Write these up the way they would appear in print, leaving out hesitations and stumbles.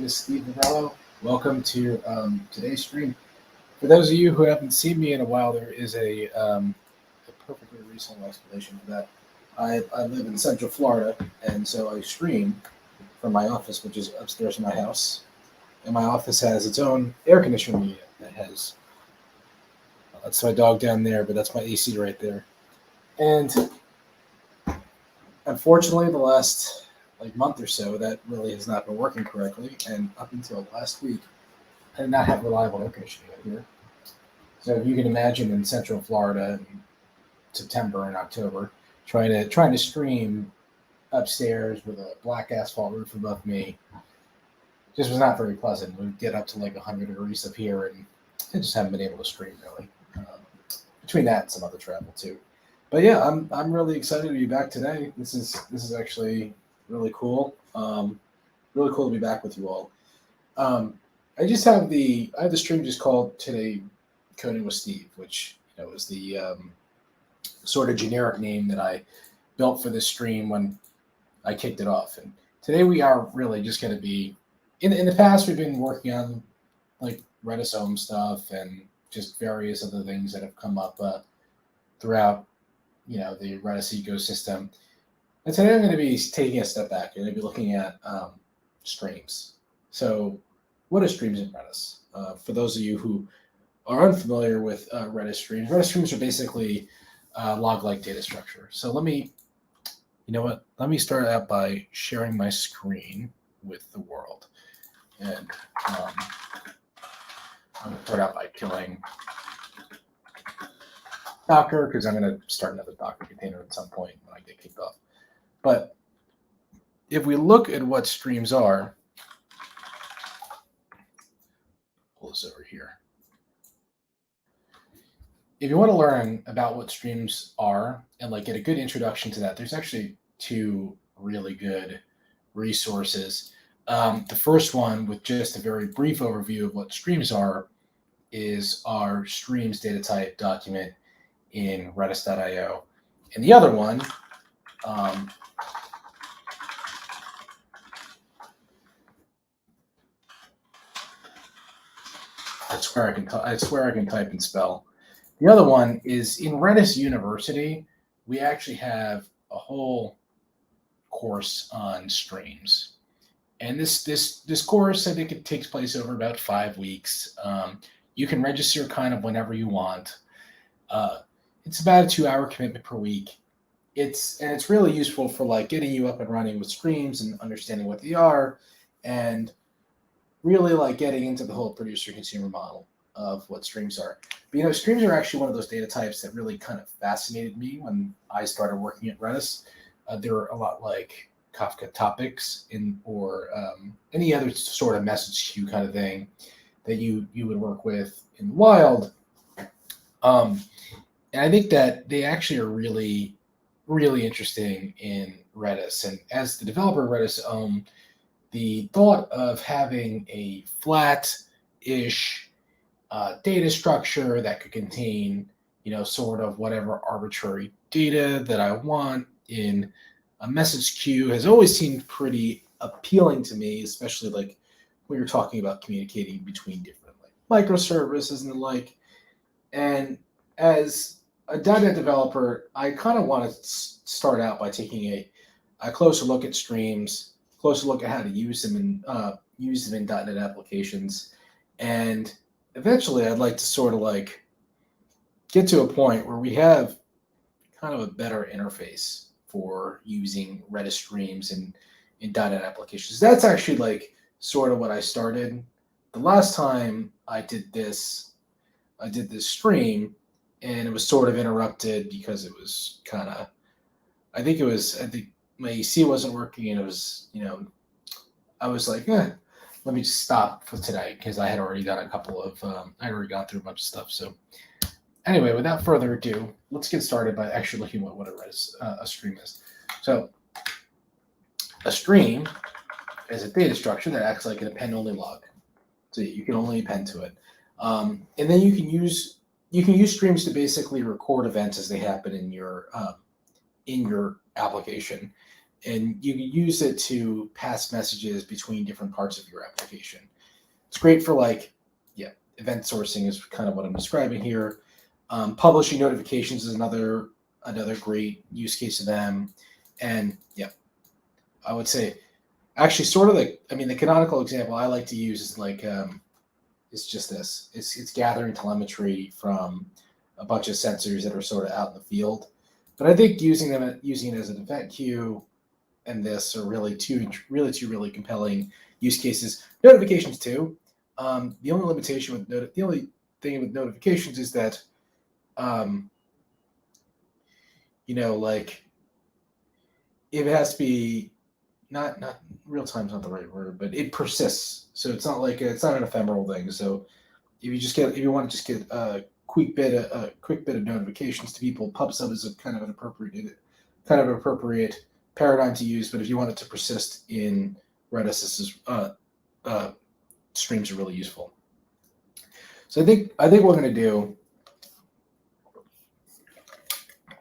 is Steve Novello. Welcome to today's stream. For those of you who haven't seen me in a while, there is a perfectly reasonable explanation for that. I live in Central Florida, and so I stream from my office, which is upstairs in my house. And my office has its own air conditioning unit that has, that's my dog down there, but that's my AC right there. And unfortunately, the last month or so, that really has not been working correctly. And up until last week, I did not have reliable air conditioning out here. So if you can imagine in Central Florida in September and October, trying to stream upstairs with a black asphalt roof above me, just was not very pleasant. We'd get up to 100 degrees up here, and I just haven't been able to stream really. Between that and some other travel too. But yeah, I'm really excited to be back today. This is actually really cool. Really cool to be back with you all. I just have the stream just called today Coding with Steve, which is the sort of generic name that I built for this stream when I kicked it off. And today we are really just going to be in the past we've been working on Redis OM stuff and just various other things that have come up throughout the Redis ecosystem. And today I'm going to be taking a step back. I'm going to be looking at streams. So what are streams in Redis? For those of you who are unfamiliar with Redis streams are basically log-like data structure. So let me start out by sharing my screen with the world. And I'm going to start out by killing Docker, because I'm going to start another Docker container at some point when I get kicked off. But if we look at what streams are, pull this over here. If you want to learn about what streams are and get a good introduction to that, there's actually two really good resources. The first one, with just a very brief overview of what streams are, is our streams data type document in redis.io. And the other one, I swear I can type and spell. The other one is in Redis University. We actually have a whole course on streams. And this course, I think it takes place over about 5 weeks. You can register kind of whenever you want. It's about a 2-hour commitment per week. It's really useful for getting you up and running with streams and understanding what they are, and really getting into the whole producer consumer model of what streams are. But streams are actually one of those data types that really kind of fascinated me when I started working at Redis. They're a lot like Kafka topics or any other sort of message queue kind of thing that you would work with in the wild. And I think that they actually are really, really interesting in Redis. And as the developer of Redis OM, the thought of having a flat-ish data structure that could contain, sort of whatever arbitrary data that I want in a message queue has always seemed pretty appealing to me, especially when you're talking about communicating between different microservices and the like. And as a .NET developer, I kind of want to start out by taking a closer look at streams, closer look at how to use them in .NET applications, and eventually I'd like to sort of get to a point where we have kind of a better interface for using Redis streams in .NET applications. That's actually sort of what I started. The last time I did this stream, and it was sort of interrupted because it was kind of, I think my AC wasn't working, and it was, I was like, let me just stop for today, because I had already done I had already gone through a bunch of stuff. So anyway, without further ado, let's get started by actually looking at what a stream is. So a stream is a data structure that acts like an append-only log. So you can only append to it. And then you can use streams to basically record events as they happen in your application. and you can use it to pass messages between different parts of your application. It's great for event sourcing is kind of what I'm describing here. Publishing notifications is another great use case of them. And I would say actually sort of the canonical example I like to use is it's just this. It's gathering telemetry from a bunch of sensors that are sort of out in the field. But I think using it as an event queue and this are really two really compelling use cases. Notifications too. The only thing with notifications is that if it has to be not real time's not the right word, but it persists. So it's not it's not an ephemeral thing. So if you want to just get a quick bit of notifications to people, PubSub is a kind of an appropriate paradigm to use. But if you want it to persist in Redis, this is streams are really useful. So I think what we're going to do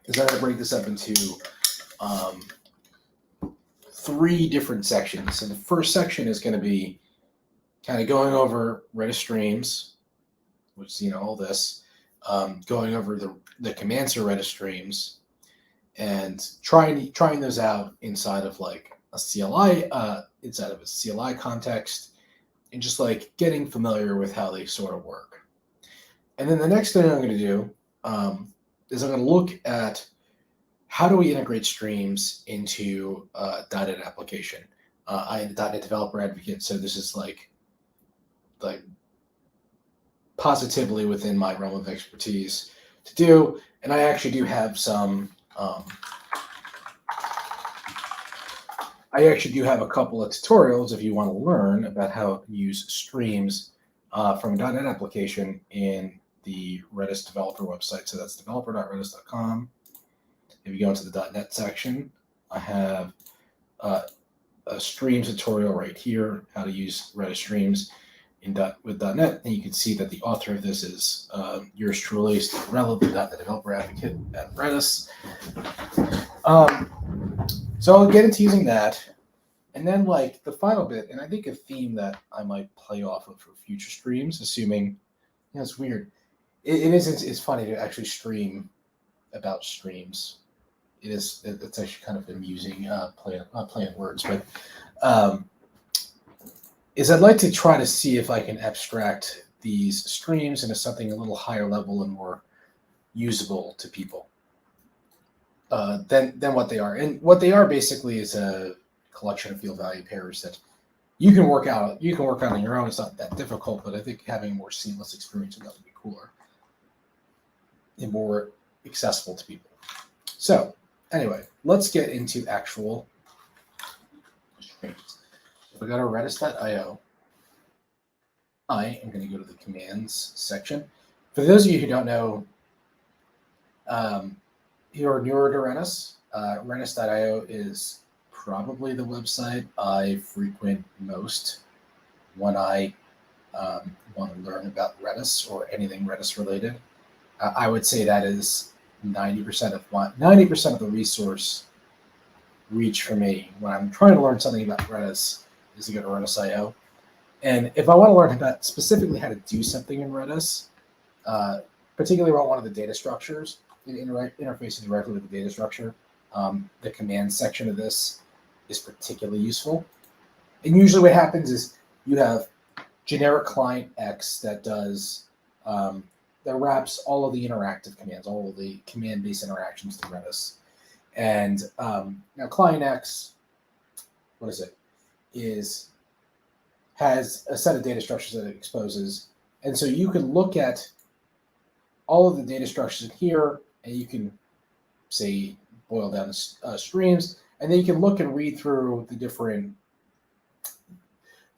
is I'm going to break this up into 3 different sections. And the first section is going to be kind of going over Redis streams, which is all this, going over the commands for Redis streams, and trying those out inside of a CLI context, and just getting familiar with how they sort of work. And then the next thing I'm going to do is I'm going to look at how do we integrate streams into a .NET application. I am a .NET developer advocate, so this is like positively within my realm of expertise to do. And I actually do have some. I actually do have a couple of tutorials if you want to learn about how to use streams from a .NET application in the Redis developer website. So that's developer.redis.com. If you go into the .NET section, I have a streams tutorial right here, how to use Redis streams with .NET, and you can see that the author of this is yours truly, Steve Relevant, the developer advocate at Redis. So I'll get into using that, and then the final bit, and I think a theme that I might play off of for future streams, assuming it's weird. It's funny to actually stream about streams. It's actually kind of amusing playing words, but I'd like to try to see if I can abstract these streams into something a little higher level and more usable to people than what they are. And what they are basically is a collection of field value pairs that you can work out. You can work out on your own. It's not that difficult, but I think having a more seamless experience with that would be cooler and more accessible to people. So anyway, let's get into actual streams. If I go to redis.io, I am going to go to the commands section. For those of you who don't know, you're newer to Redis. Redis.io is probably the website I frequent most when I want to learn about Redis or anything Redis related. I would say that is 90% of the resource reach for me when I'm trying to learn something about Redis is to go to Redis.io. And if I want to learn about specifically how to do something in Redis, particularly about one of the data structures, it interfaces directly with the data structure. The command section of this is particularly useful. And usually what happens is you have generic client X that does that wraps all of the interactive commands, all of the command-based interactions to Redis. And now client X, has a set of data structures that it exposes. And so you can look at all of the data structures in here, and you can, say, boil down streams, and then you can look and read through the different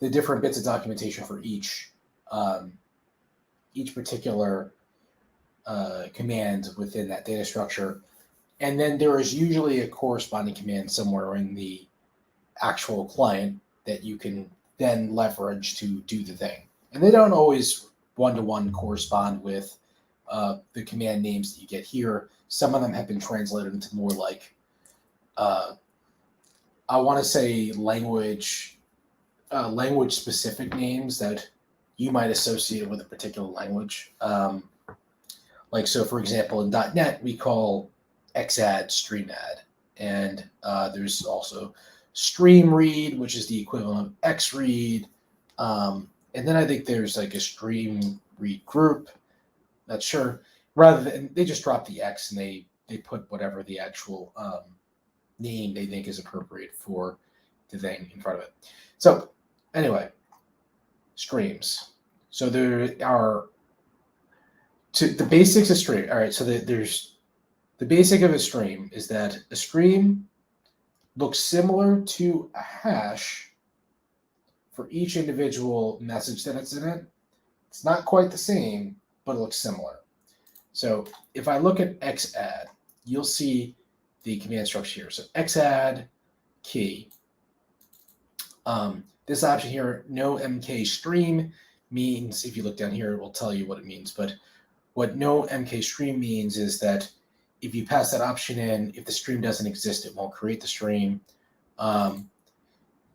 bits of documentation for each particular command within that data structure. And then there is usually a corresponding command somewhere in the actual client that you can then leverage to do the thing. And they don't always one-to-one correspond with the command names that you get here. Some of them have been translated into more I want to say language specific names that you might associate with a particular language. Like, so for example, in .NET, we call xadd streamadd. And there's also stream read, which is the equivalent of xread. And then I think there's like a stream read group. Not sure. Rather than, they just drop the X and they put whatever the actual name they think is appropriate for the thing in front of it. So anyway, streams. So there are the basics of stream. All right. So there's the basic of a stream is that a stream looks similar to a hash for each individual message that it's in it. It's not quite the same, but it looks similar. So if I look at xadd, you'll see the command structure here. So xadd key. This option here, no mk stream, means, if you look down here, it will tell you what it means. But what no mk stream means is that if you pass that option in, if the stream doesn't exist, it won't create the stream. The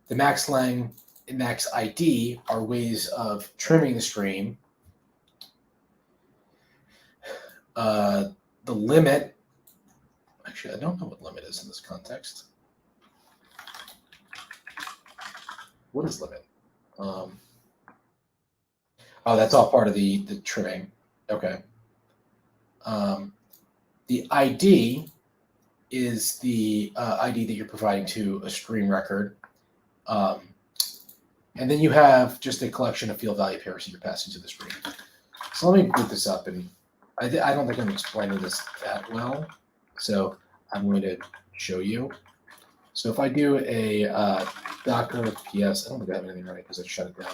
max lang and max ID are ways of trimming the stream. The limit, actually, I don't know what limit is in this context. What is limit? Oh, that's all part of the trimming. Okay. The ID is the ID that you're providing to a stream record. And then you have just a collection of field value pairs that you're passing to the stream. So let me boot this up, and I don't think I'm explaining this that well. So I'm going to show you. So if I do a Docker PS, I don't think I have anything right because I shut it down.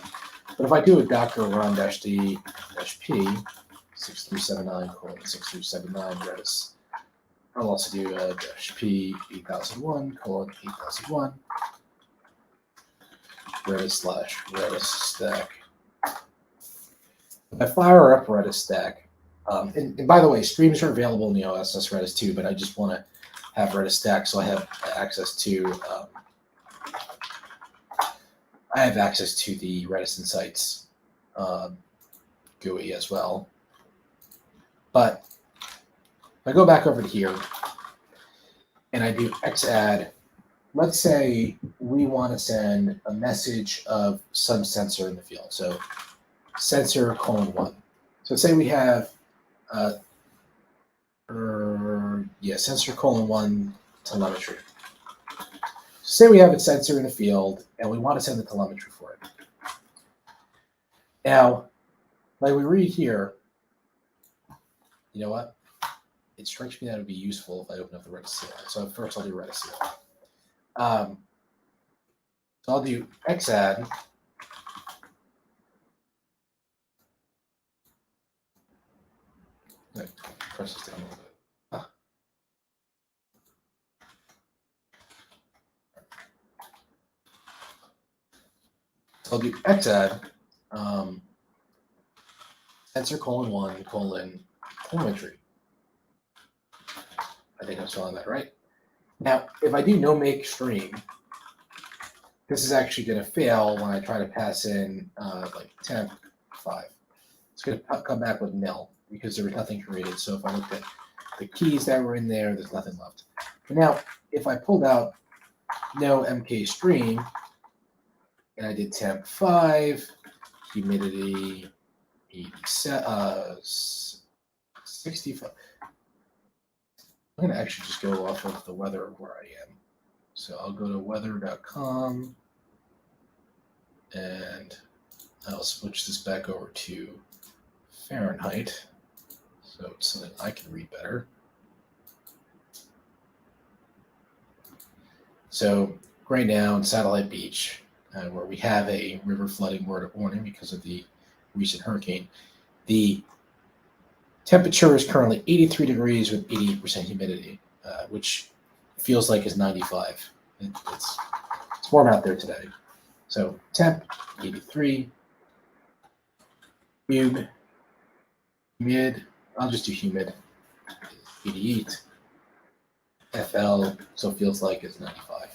But if I do a Docker run -d -p 6379:6379 Redis, I'll also do a -p 8001:8001 Redis/Redis stack. If I fire up Redis stack, and by the way, streams are available in the OSS Redis too, but I just want to have Redis stack so I have access to the Redis Insights GUI as well. But if I go back over to here and I do xadd, let's say we want to send a message of some sensor in the field. So sensor:1. So say we have sensor:1 telemetry. Say we have a sensor in the field and we want to send the telemetry for it. Now, like we read here, you know what? It strikes me that it would be useful if I open up the Redis CLI. So first I'll do Redis CLI. So I'll do xadd. Press this down a little bit. So I'll do xadd sensor:1 telemetry. I think I'm spelling that right. Now, if I do no make stream, this is actually going to fail when I try to pass in like temp 5. It's going to come back with nil because there was nothing created. So if I looked at the keys that were in there, there's nothing left. But now, if I pulled out no mk stream and I did temp 5, humidity 65. I'm going to actually just go off of the weather of where I am. So I'll go to weather.com and I'll switch this back over to Fahrenheit so it's something I can read better. So right now in Satellite Beach, where we have a river flooding warning because of the recent hurricane, the temperature is currently 83 degrees with 88% humidity, which feels like is 95. It's warm out there today. So temp 83, humid, I'll just do humid, 88, FL, so it feels like it's 95.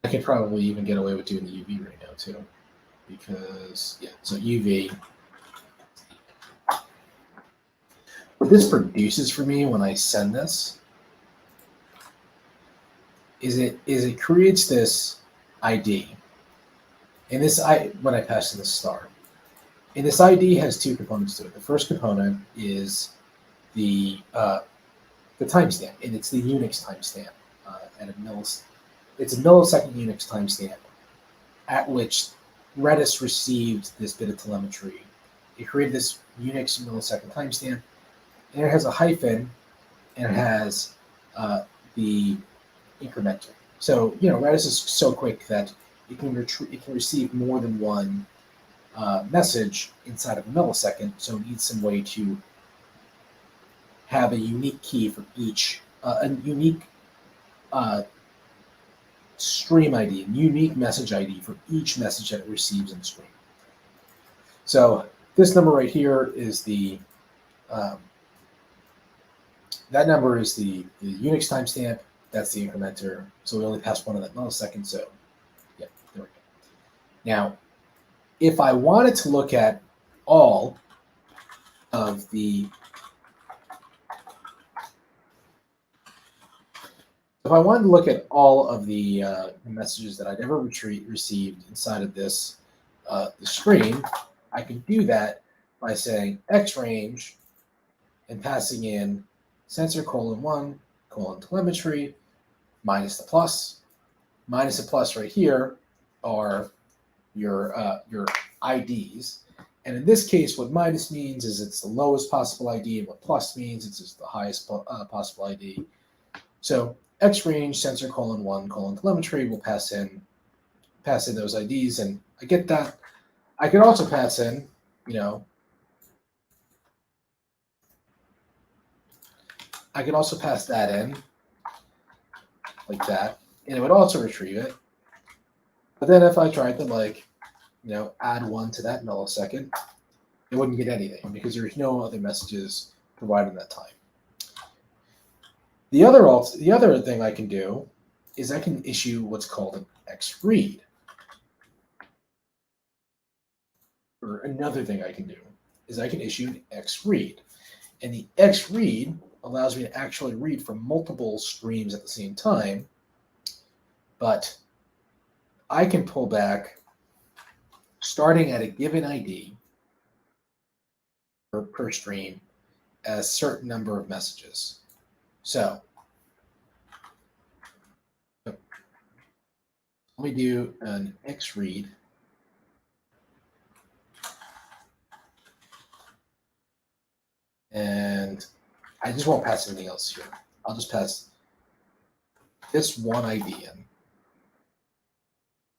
I could probably even get away with doing the UV right now too, because yeah. So UV. What this produces for me when I send this is it creates this ID, and this when I pass in the star, and this ID has two components to it. The first component is the timestamp, and it's the Unix timestamp at a It's a millisecond Unix timestamp at which Redis received this bit of telemetry. It created this Unix millisecond timestamp, and it has a hyphen, and it has the incrementer. So Redis is so quick that it can receive more than one message inside of a millisecond. So it needs some way to have a unique key for each, a unique stream ID, unique message ID for each message that it receives in the stream. So this number right here is that number is the Unix timestamp. That's the incrementer. So we only passed one of that millisecond. So yeah, there we go. Now, if I wanted to look at all of the messages that I'd ever received inside of this the stream, I could do that by saying xrange and passing in sensor :1 : telemetry minus the plus. Minus the plus right here are your IDs. And in this case, what minus means is it's the lowest possible ID, and what plus means it's the highest possible ID. So xrange sensor :1 : telemetry will pass in those IDs, and I get that. I could also pass in, I could also pass that in like that, and it would also retrieve it. But then if I tried to add one to that millisecond, it wouldn't get anything because there's no other messages provided in that time. The other thing I can do is I can issue what's called an xread. Or another thing I can do is I can issue an xread. And the xread allows me to actually read from multiple streams at the same time, but I can pull back starting at a given ID per stream a certain number of messages. So let me do an xread. And I just won't pass anything else here. I'll just pass this one ID in.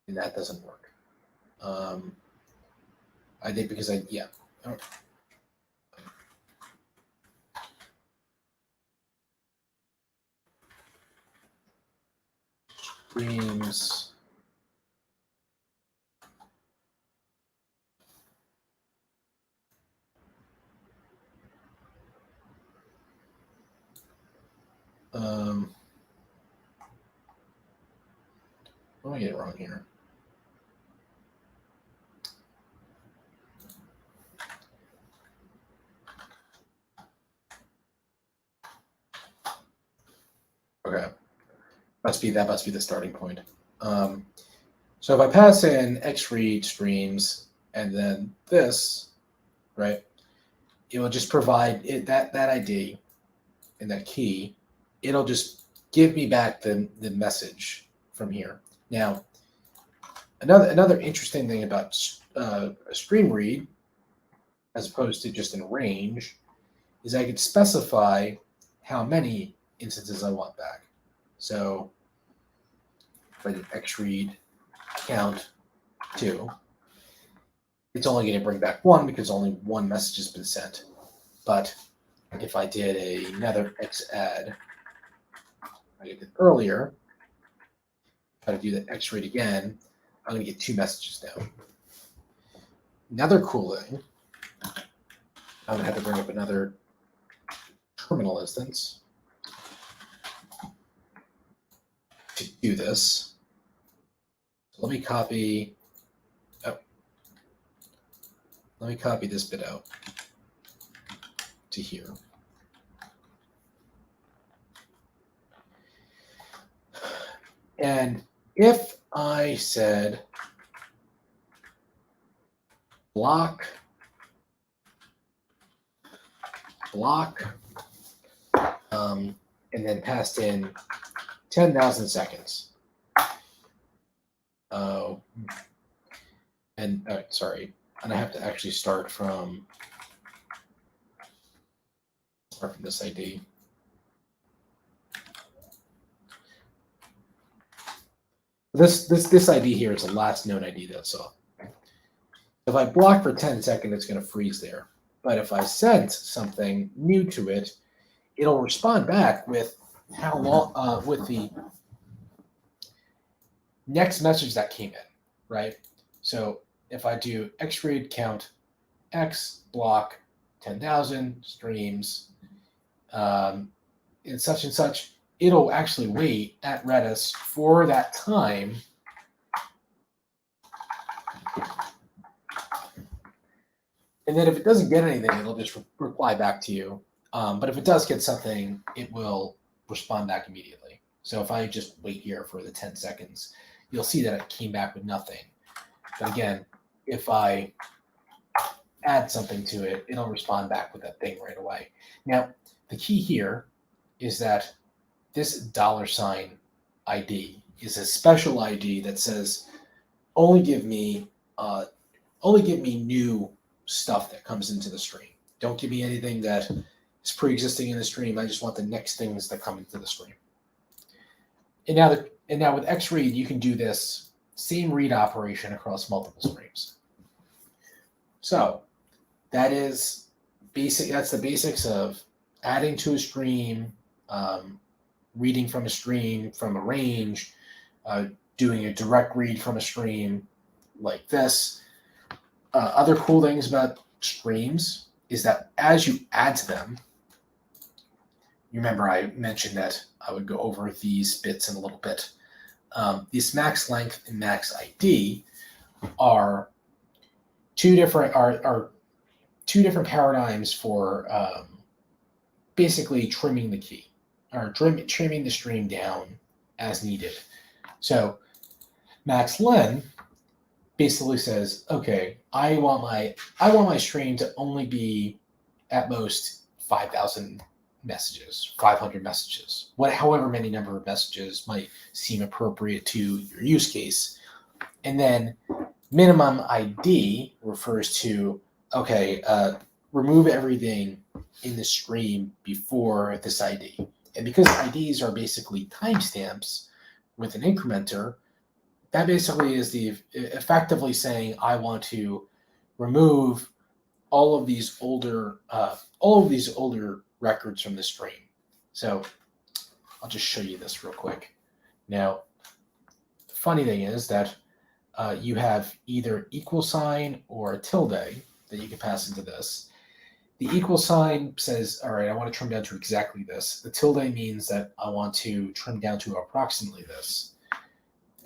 And that doesn't work. I think because streams. What am I getting wrong here? Okay, that must be the starting point. So if I pass in xread streams and then this, right, it will just provide it that ID and that key. It'll just give me back the message from here. Now, another interesting thing about a stream read, as opposed to just in range, is I could specify how many instances I want back. So if I did xread count 2, it's only going to bring back 1 because only one message has been sent. But if I did another xadd, I did earlier, try to do the xread again, I'm going to get 2 messages now. Another cool thing, I'm going to have to bring up another terminal instance to do this. let me copy. Oh, let me copy this bit out to here. And if I said block, and then passed in 10,000 seconds. Sorry, and I have to actually start from this ID. This ID here is the last known ID that I saw. If I block for 10 seconds, it's going to freeze there. But if I sent something new to it, it'll respond back with how long, with the next message that came in, right? So if I do xread count x block 10,000 streams, and such, it'll actually wait at Redis for that time. And then if it doesn't get anything, it'll just reply back to you. But if it does get something, it will respond back immediately. So if I just wait here for the 10 seconds, you'll see that it came back with nothing. But again, if I add something to it, it'll respond back with that thing right away. Now, the key here is that this $sign ID is a special ID that says only give me new stuff that comes into the stream. Don't give me anything that is pre-existing in the stream. I just want the next things that come into the stream. And now with xread, you can do this same read operation across multiple streams. So that's the basics of adding to a stream, reading from a stream from a range, doing a direct read from a stream like this. Other cool things about streams is that as you add to them, you remember I mentioned that I would go over these bits in a little bit. These max length and max ID are two different paradigms for basically trimming the key or trimming the stream down as needed. So max len basically says, okay, I want my stream to only be at most 5,000 messages, 500 messages, however many number of messages might seem appropriate to your use case. And then minimum ID refers to, okay, remove everything in the stream before this ID. And because IDs are basically timestamps with an incrementer, that basically is effectively saying I want to remove all of these older records from the stream. So I'll just show you this real quick. Now, the funny thing is that you have either equal sign or a tilde that you can pass into this. The equal sign says, all right, I want to trim down to exactly this. The tilde means that I want to trim down to approximately this.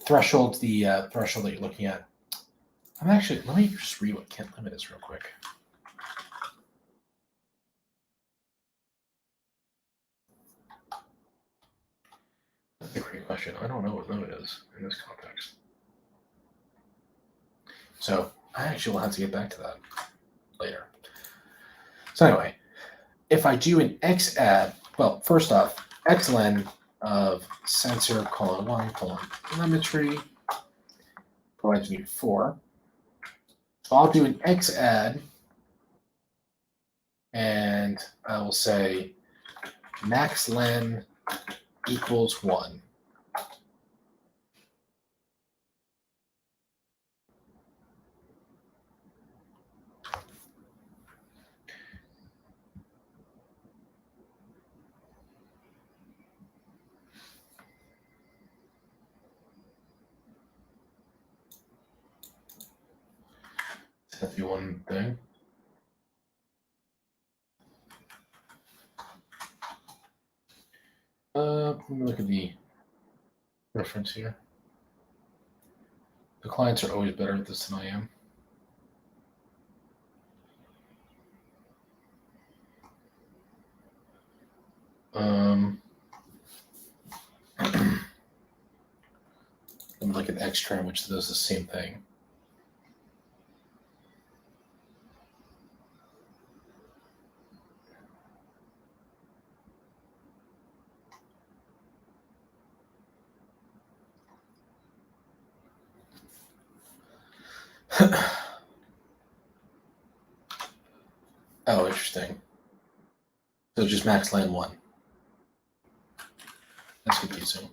Threshold, the threshold that you're looking at. Let me just read what Kent limit is real quick. That's a great question. I don't know what limit is in this context. So I actually will have to get back to that later. So anyway, if I do an xadd, well, first off, xlen of sensor : 1 : telemetry provides me 4. So I'll do an xadd, and I will say max len equals 1. That'd be one thing. Let me look at the reference here. The clients are always better at this than I am. Let me look at Xtrim, which does the same thing. Oh, interesting. So just max land 1. That's confusing.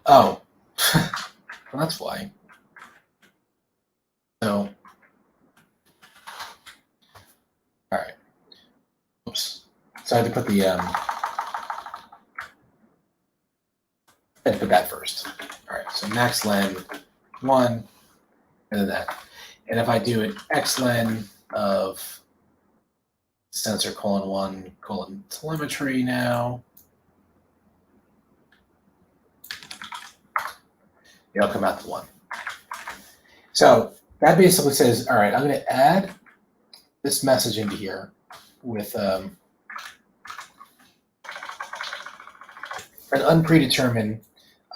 Oh, well, that's why. So, all right. Oops. So I had to put the I had to put that first. All right. So max len 1, and then that. And if I do an xlen of sensor :1 telemetry now, it'll come out to 1. So that basically says, all right, I'm going to add this message into here with an unpredetermined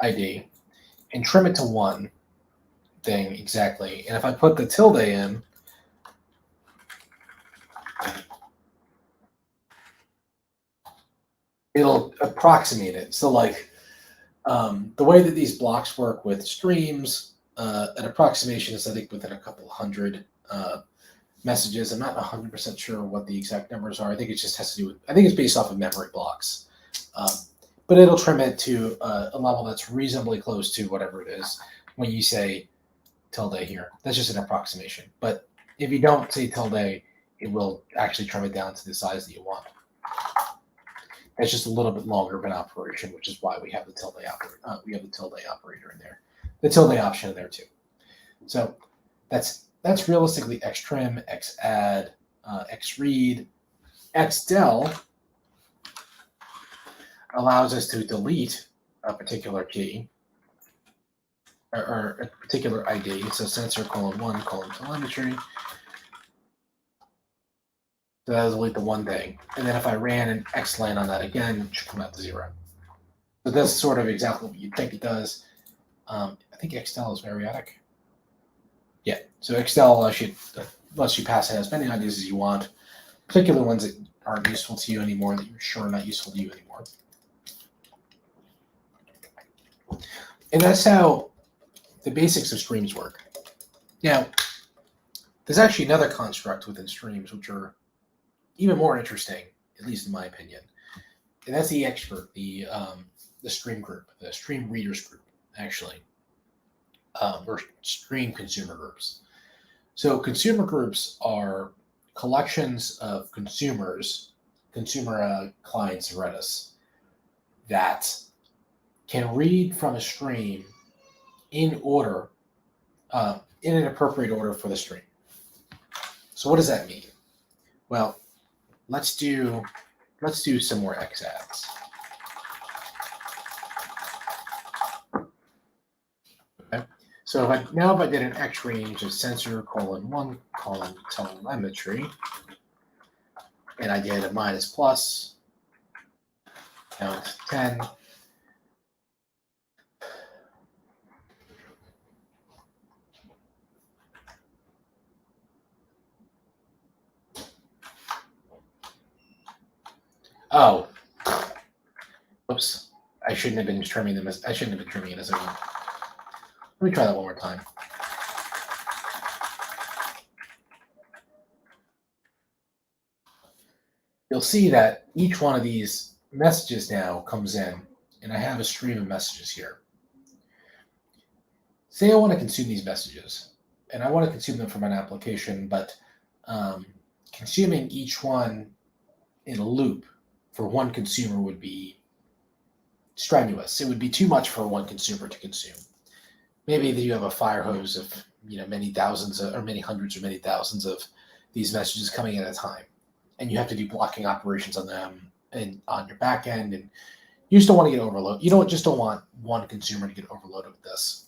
ID and trim it to 1 thing exactly. And if I put the tilde in, it'll approximate it. So like the way that these blocks work with streams, an approximation is I think within a couple hundred messages. I'm not 100% sure what the exact numbers are. I think it just has to do with, I think it's based off of memory blocks. But it'll trim it to a level that's reasonably close to whatever it is when you say tilde here. That's just an approximation. But if you don't say tilde, it will actually trim it down to the size that you want. It's just a little bit longer of an operation, which is why we have the tilde operator. We have the tilde operator in there, the tilde option in there too. So that's realistically xtrim, xadd, xread. xdel allows us to delete a particular key or a particular ID. So sensor :1 telemetry. So that'll delete the 1 thing. And then if I ran an xlen on that again, it should come out to 0. So that's sort of exactly what you'd think it does. I think xdel is variadic. Yeah, so xdel lets you pass in as many IDs as you want, particular ones that aren't useful to you anymore, that you're sure are not useful to you anymore. And that's how the basics of streams work. Now, there's actually another construct within streams which are even more interesting, at least in my opinion. And that's the expert, the stream group, the stream readers group, actually, or stream consumer groups. So consumer groups are collections of consumer clients of Redis that can read from a stream in order, in an appropriate order for the stream. So what does that mean? Well, let's do some more xadds. Okay. So if I did an x range of sensor :1 telemetry, and I did a minus plus, now it's 10. Oh, whoops! I shouldn't have been trimming them as I shouldn't have been trimming it as I went. Let me try that one more time. You'll see that each one of these messages now comes in, and I have a stream of messages here. Say I want to consume these messages, and I want to consume them from an application, but consuming each one in a loop for one consumer would be strenuous. It would be too much for one consumer to consume. Maybe you have a fire hose of many thousands or many hundreds or many thousands of these messages coming in at a time, and you have to do blocking operations on them and on your back end, and you just don't want to get overloaded. You don't want one consumer to get overloaded with this.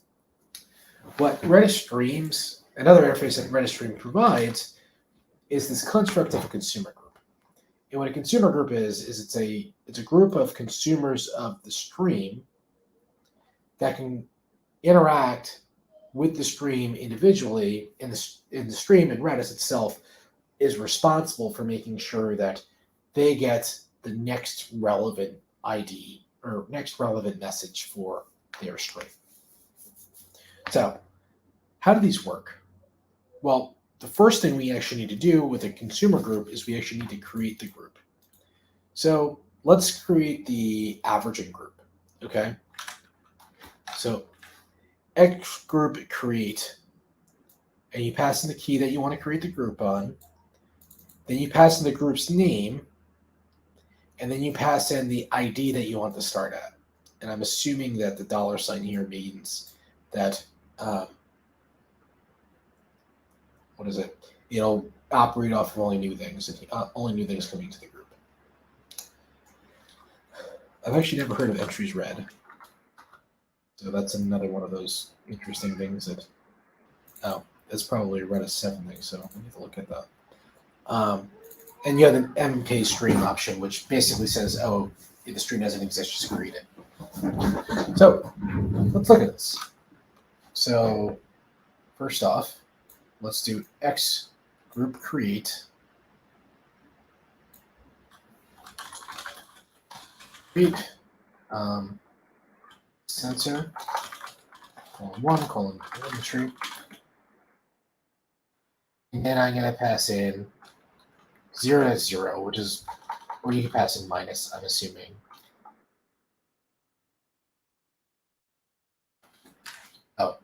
What Redis Streams, another interface that Redis Stream provides, is this construct of a consumer group. And what a consumer group is it's a group of consumers of the stream that can interact with the stream individually, in the stream, and Redis itself is responsible for making sure that they get the next relevant ID or next relevant message for their stream. So, how do these work? Well, the first thing we actually need to do with a consumer group is we actually need to create the group. So let's create the averaging group, okay? So X group create, and you pass in the key that you want to create the group on. Then you pass in the group's name, and then you pass in the ID that you want to start at. And I'm assuming that the $ here means that, what is it? It'll operate off of only new things, coming to the group. I've actually never heard of entries read. So that's another one of those interesting things that, that's probably a Redis 7 thing, so we need to look at that. And you have an MK stream option, which basically says, oh, if the stream doesn't exist, just create it. So let's look at this. So first off, let's do X group create. Create sensor :1 : telemetry. And then I'm going to pass in 0 0, which is, or you can pass in minus, I'm assuming. Oh,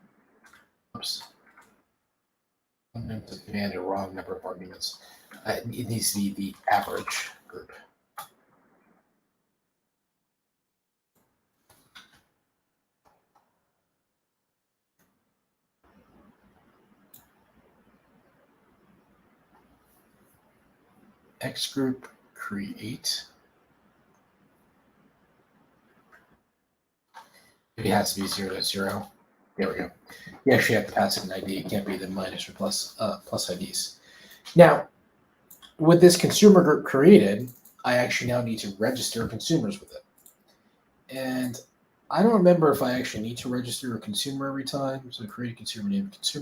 oops. I'm going to command a wrong number of arguments. It needs to be the average group. X group create. It has to be 0 0. There we go. You actually have to pass in an ID. It can't be the minus or plus IDs. Now, with this consumer group created, I actually now need to register consumers with it. And I don't remember if I actually need to register a consumer every time. So create a consumer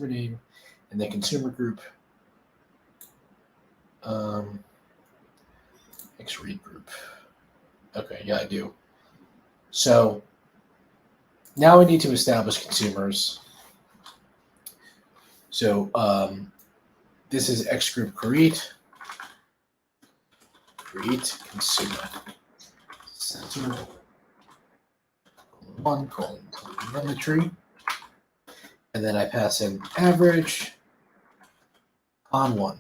name, and then consumer group. X-read group. Okay, yeah, I do. So now we need to establish consumers. So this is X group create consumer. Sensor :1 : telemetry. And then I pass in average on 1.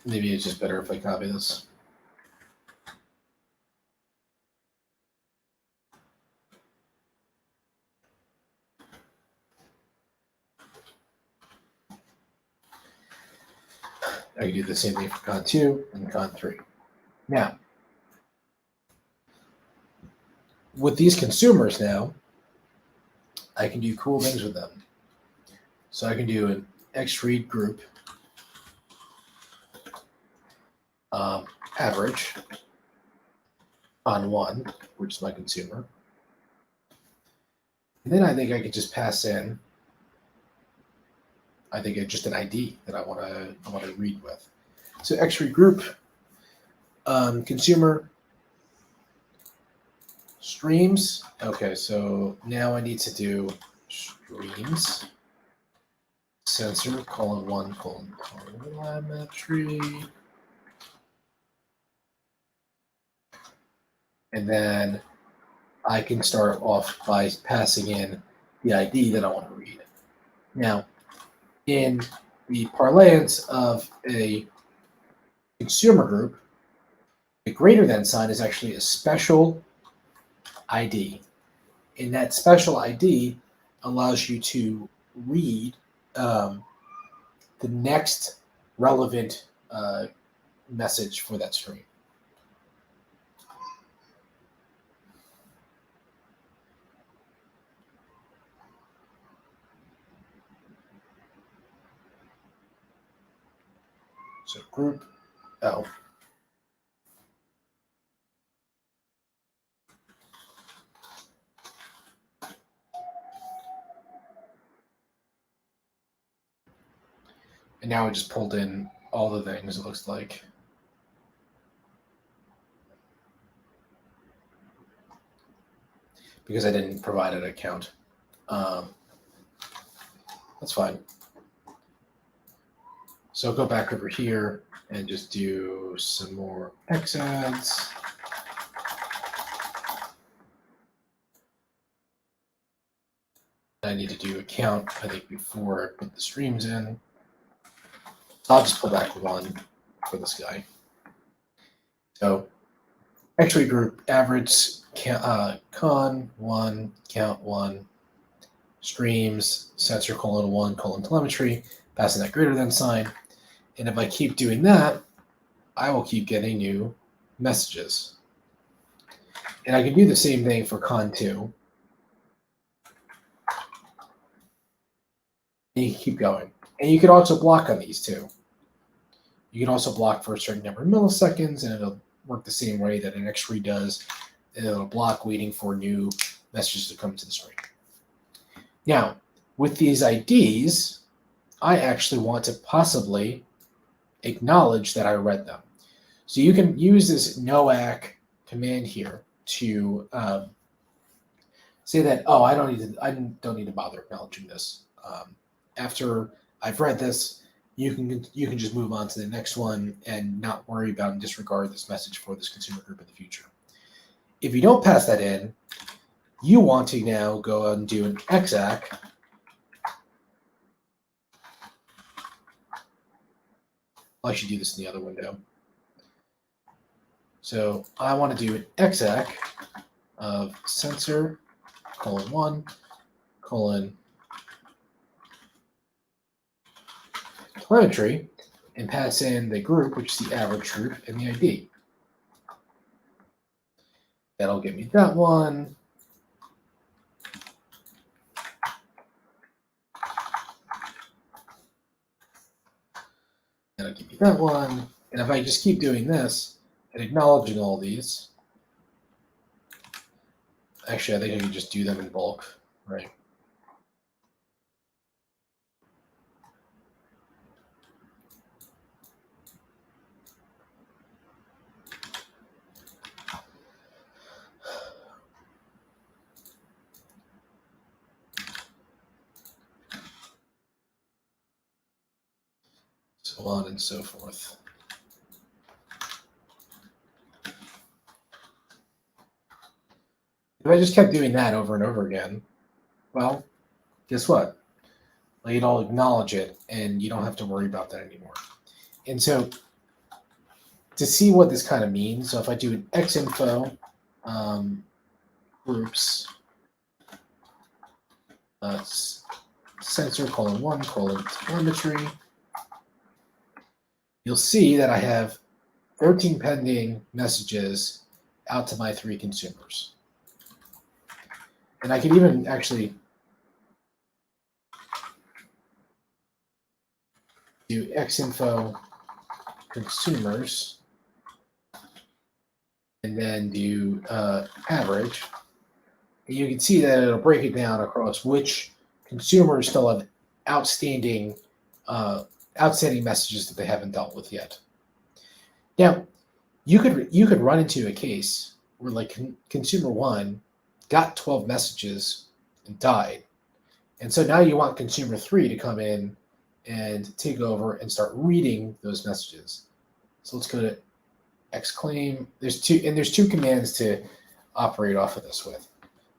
Maybe it's just better if I copy this. I can do the same thing for con 2 and con 3. Now, with these consumers now, I can do cool things with them. So I can do an X-read group average on 1, which is my consumer. And then I think I could just pass in, just an ID that I want to read with. So X-read group consumer streams. Okay, so now I need to do streams sensor :1 : telemetry. And then I can start off by passing in the ID that I want to read. Now, in the parlance of a consumer group, the greater than sign is actually a special ID. And that special ID allows you to read the next relevant message for that stream. So group L. And now I just pulled in all the things, it looks like. Because I didn't provide an account. That's fine. So I'll go back over here and just do some more xadds. I need to do a count, I think, before I put the streams in. So I'll just pull back one for this guy. So entry group average con 1, count 1, streams, sensor :1, telemetry, passing that greater than sign. And if I keep doing that, I will keep getting new messages. And I can do the same thing for con 2. And you can keep going. And you can also block on these too. You can also block for a certain number of milliseconds, and it'll work the same way that an X-ray does. And it'll block waiting for new messages to come to the screen. Now, with these IDs, I actually want to possibly acknowledge that I read them. So you can use this noac command here to say that, oh, I don't need to bother acknowledging this. After I've read this, you can just move on to the next one and not worry about and disregard this message for this consumer group in the future. If you don't pass that in, you want to now go and do an exec. I should do this in the other window. So I want to do an exec of sensor :1, telemetry, and pass in the group, which is the average group, and the ID. That'll give me that one. That'll give me that one. And if I just keep doing this and acknowledging all these, actually, I think I can just do them in bulk, right? So on and so forth. If I just kept doing that over and over again, well, guess what? Like, it'll acknowledge it, and you don't have to worry about that anymore. And so to see what this kind of means, so if I do an xinfo groups sensor :1, telemetry, you'll see that I have 13 pending messages out to my 3 consumers. And I can even actually do xinfo consumers and then do average. And you can see that it'll break it down across which consumers still have outstanding messages that they haven't dealt with yet. Now, you could run into a case where, like, consumer 1 got 12 messages and died. And so now you want consumer 3 to come in and take over and start reading those messages. So let's go to exclaim. There's two commands to operate off of this with.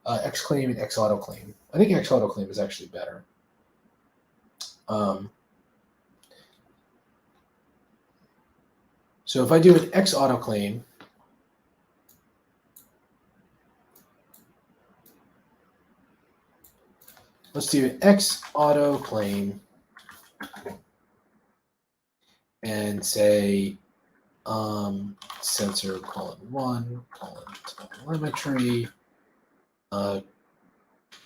Xclaim and Xautoclaim. I think Xautoclaim is actually better. So if I do an Xautoclaim, let's do an Xautoclaim and say sensor :1, telemetry,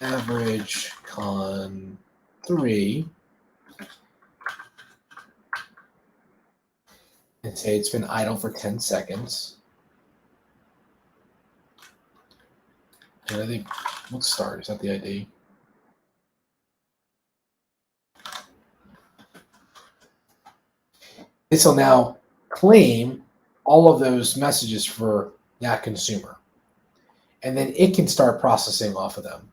average (3), and say it's been idle for 10 seconds. And I think, let's start. Is that the ID? This will now claim all of those messages for that consumer. And then it can start processing off of them.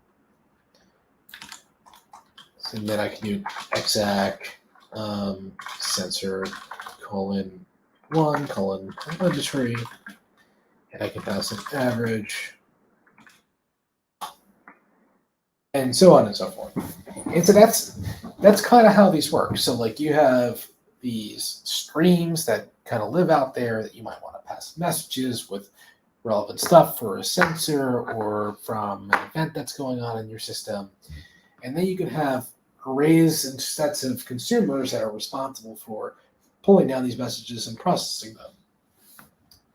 So then I can do exec sensor :1, telemetry, and I can pass an average, and so on and so forth. And so that's kind of how these work. So like you have these streams that kind of live out there that you might want to pass messages with relevant stuff for a sensor or from an event that's going on in your system. And then you can have arrays and sets of consumers that are responsible for pulling down these messages and processing them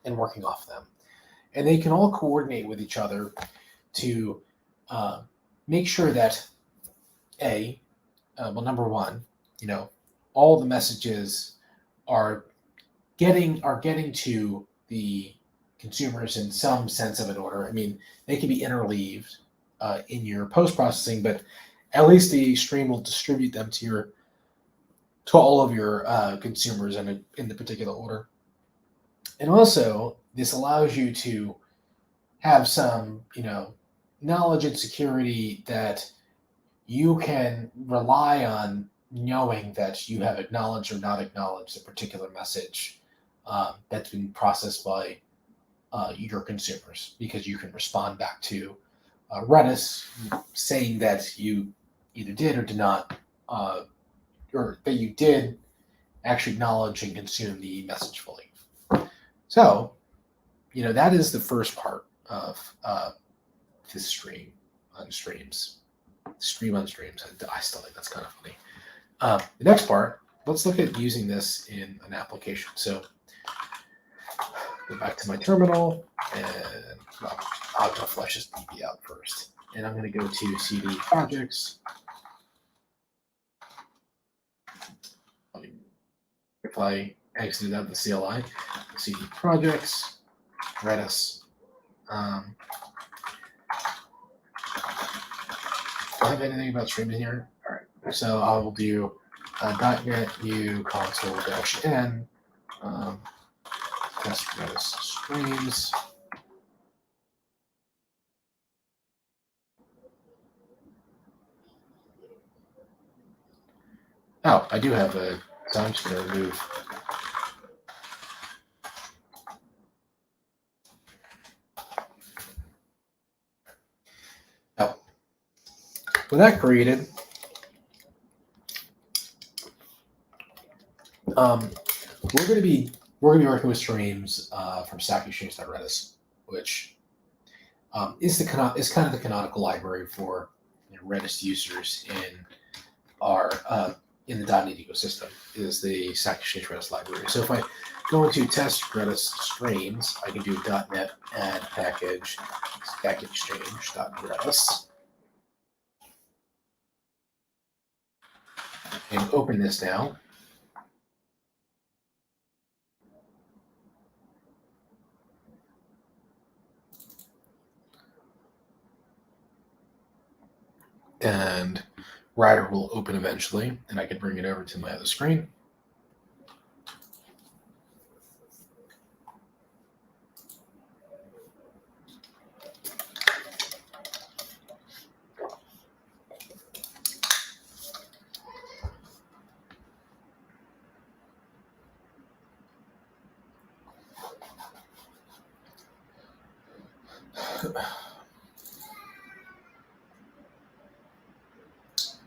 and working off them. And they can all coordinate with each other to make sure that number one, all the messages are getting to the consumers in some sense of an order. I mean, they can be interleaved in your post-processing, but at least the stream will distribute them to all of your consumers in the particular order. And also, this allows you to have some, knowledge and security that you can rely on knowing that you have acknowledged or not acknowledged a particular message that's been processed by your consumers, because you can respond back to Redis saying that you either did or did not, or that you did actually acknowledge and consume the message fully. So, that is the first part of this stream on streams. Stream on streams. I still think that's kind of funny. The next part, let's look at using this in an application. So go back to my terminal, and I'm going to flush this DB out first. And I'm going to go to CD projects. If I exited out the CLI, CD projects, Redis. Do I have anything about streaming here? All right. So I will do .NET new console-n test Redis streams. Oh, I do have a. So I'm just going to remove. Oh, with that created, we're going to be working with streams from stackexchange.redis, which is kind of the canonical library for Redis users in our in the .NET ecosystem. Is the Stack Exchange Redis library. So if I go into test Redis streams, I can do .NET add package stackexchange.redis and open this now. And Rider will open eventually, and I can bring it over to my other screen.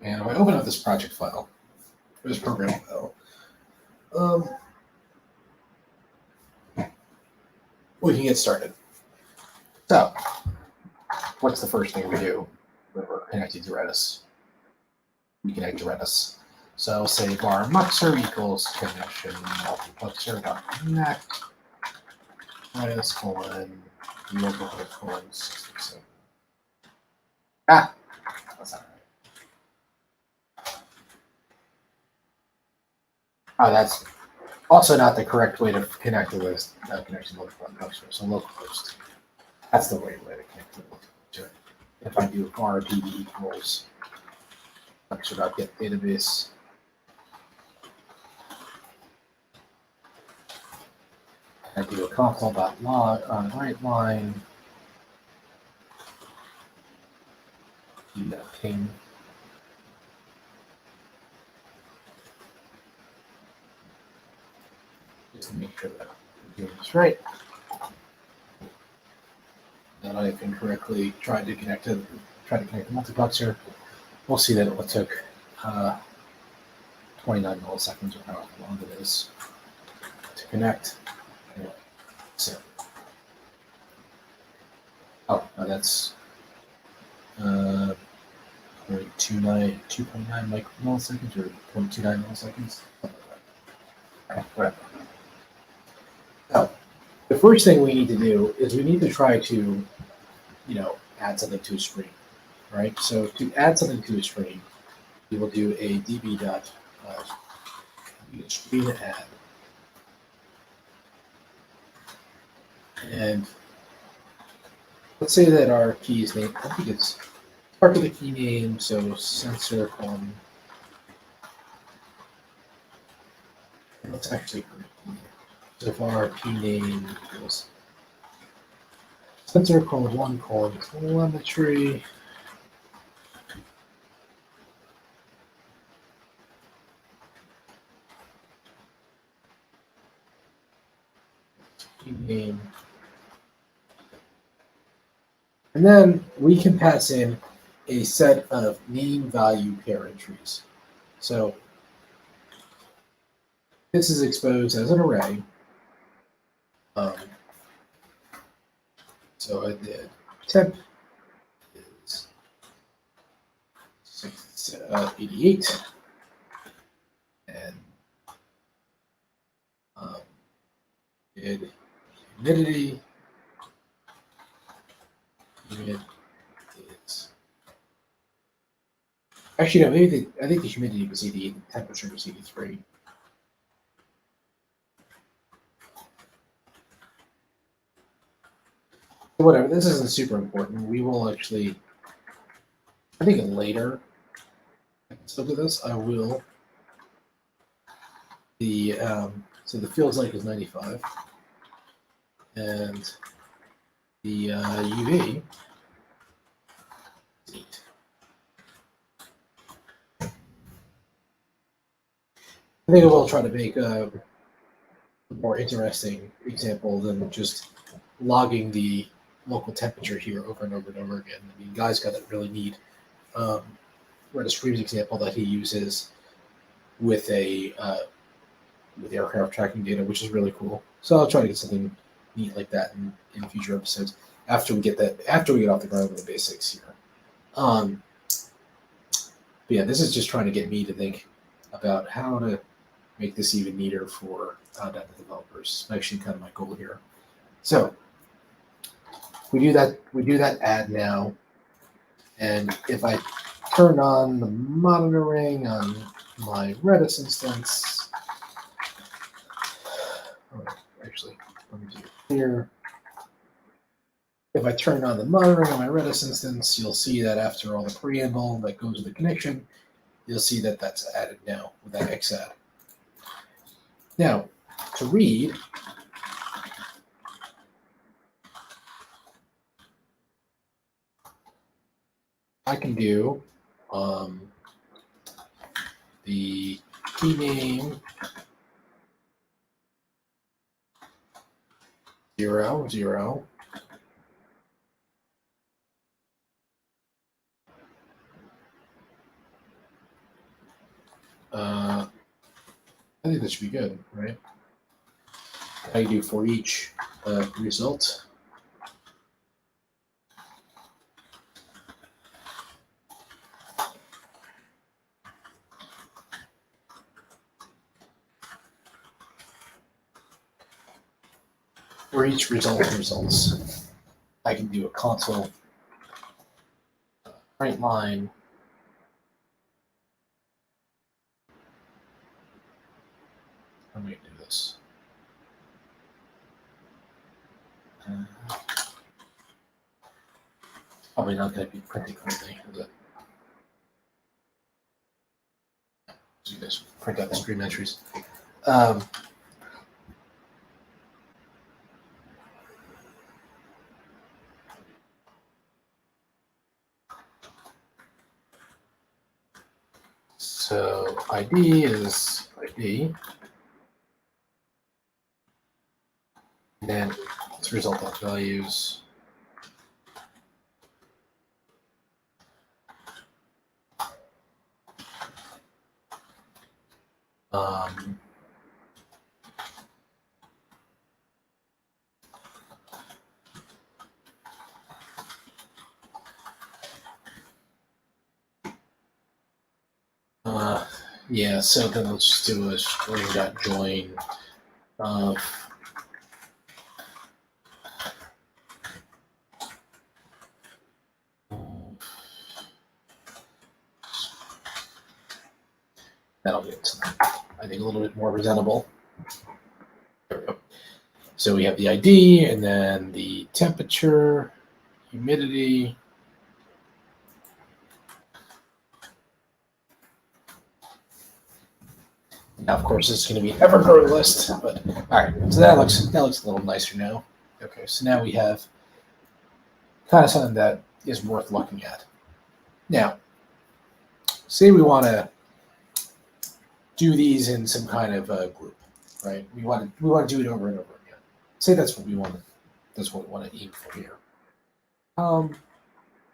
And if I open up this project file, or this program file, we can get started. So, what's the first thing we do when we're connecting to Redis? We connect to Redis. So say var muxer equals connection multiplexer.connect Redis colon localhost colon 667. That's not right. Oh, that's also not the correct way to connect to this connection multiplexer. So localhost. That's the right way to connect to it. If I do var pd equals plexer.get database. I do a console.log on the right line. Do that ping. Just to make sure that I'm doing this right. That I've incorrectly tried to connect the multiplexer. We'll see that it took 29 milliseconds or however long it is to connect. Anyway, so that's 2.9 milliseconds or 0.29 milliseconds. Okay, whatever. Now, the first thing we need to do is we need to try to, add something to a screen, right? So to add something to a screen, we will do a screen add. And let's say that our key is named, I think it's part of the key name, so sensor colon. Let's actually, so if our key name equals sensor colon 1 colon telemetry. Key name. And then we can pass in a set of name value pair entries. So this is exposed as an array. So I did temp is 88 and did humidity. Humid is actually no, maybe I think the humidity was 88, the temperature was 83. Whatever, this isn't super important. We will actually, I think later, let's look at this. I will. So the feels like is 95, and the UV is 8. I think I will try to make a more interesting example than just logging the local temperature here over and over and over again. I mean, Guy's got that really neat Redis Streams example that he uses with with aircraft tracking data, which is really cool. So I'll try to get something neat like that in future episodes after we get off the ground with the basics here. But yeah, this is just trying to get me to think about how to make this even neater for .NET developers. Actually, kind of my goal here. So we do that add now, and if I turn on the monitoring on my Redis instance, actually, let me do it here. If I turn on the monitoring on my Redis instance, you'll see that after all the preamble that goes with the connection, you'll see that that's added now with that xadd. Now, to read, I can do the key name 00. I think that should be good, right? How you do for each result. For each results. I can do a console right line. I'm going to do this. Probably not going to be printed correctly, is it? So you guys print out the stream entries. So ID is ID. And then let's result.values. Yeah, so then let's just do a string.join of that'll get something, I think, a little bit more presentable. There we go. So we have the ID and then the temperature, humidity. Now, of course, this is going to be an ever-growing list, but all right. So that looks a little nicer now. Okay, so now we have kind of something that is worth looking at. Now, say we want to do these in some kind of a group, right? We want to do it over and over again. Say that's what we want to. That's what we want to aim for here.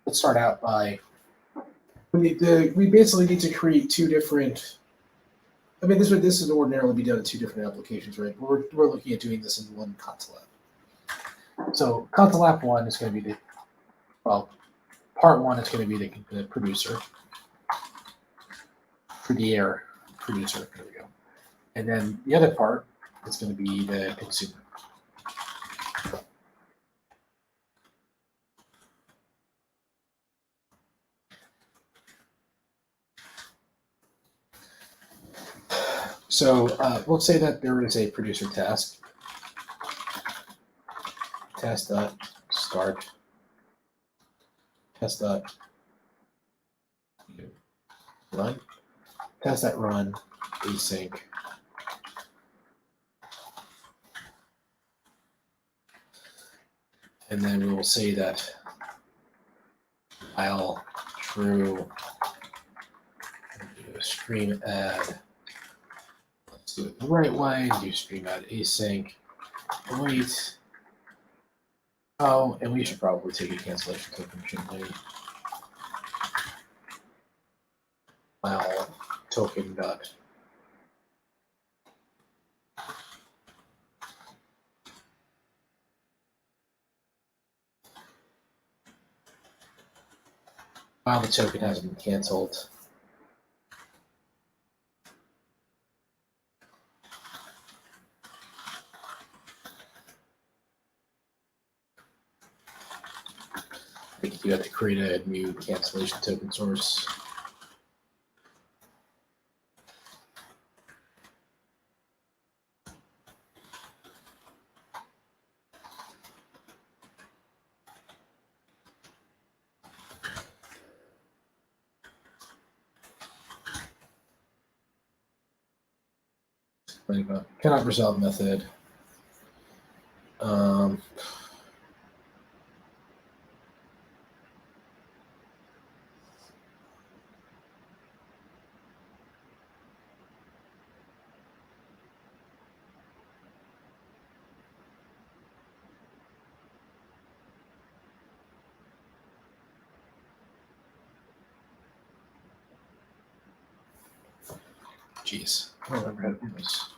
Let's start out by we basically need to create two different. I mean, this would ordinarily be done in two different applications, right? But we're looking at doing this in one console app. So console app 1 is going to be part 1 is going to be the producer, producer. There we go. And then the other part is going to be the consumer. So let's say that there is a producer task. Test.start. Test.run. Test.run async. And then we will say that while true, do a stream add. Let's do it the right way. Do stream add async. Wait. Oh, and we should probably take a cancellation token, shouldn't we? While token dot. While the token hasn't been canceled. I think you have to create a new cancellation token source. Cannot resolve method. geez, I don't remember how to do this.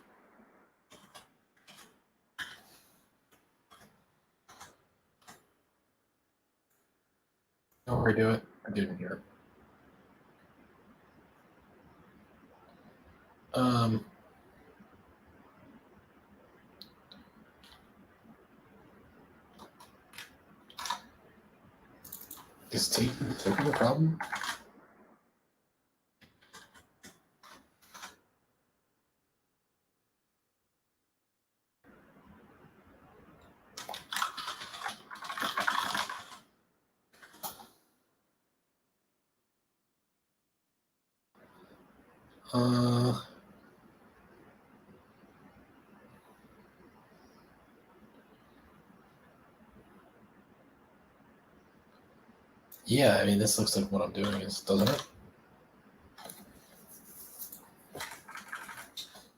Don't redo it. I didn't hear it. Is taking a problem? Yeah, I mean, this looks like what I'm doing is, doesn't it?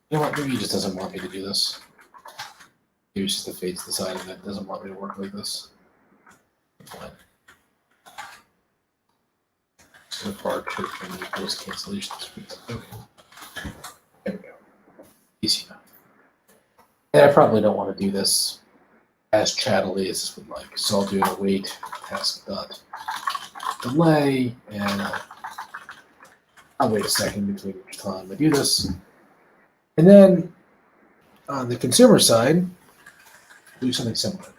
You know what? Maybe he just doesn't want me to do this. Maybe it's just the fate's deciding that it doesn't want me to work like this. Fine. So far, trip and equals cancellation. Okay. There we go. Easy enough. And I probably don't want to do this as chattily as this would like. So I'll do an await task dot delay, and I'll wait a second between each time I do this. And then on the consumer side, do something similar.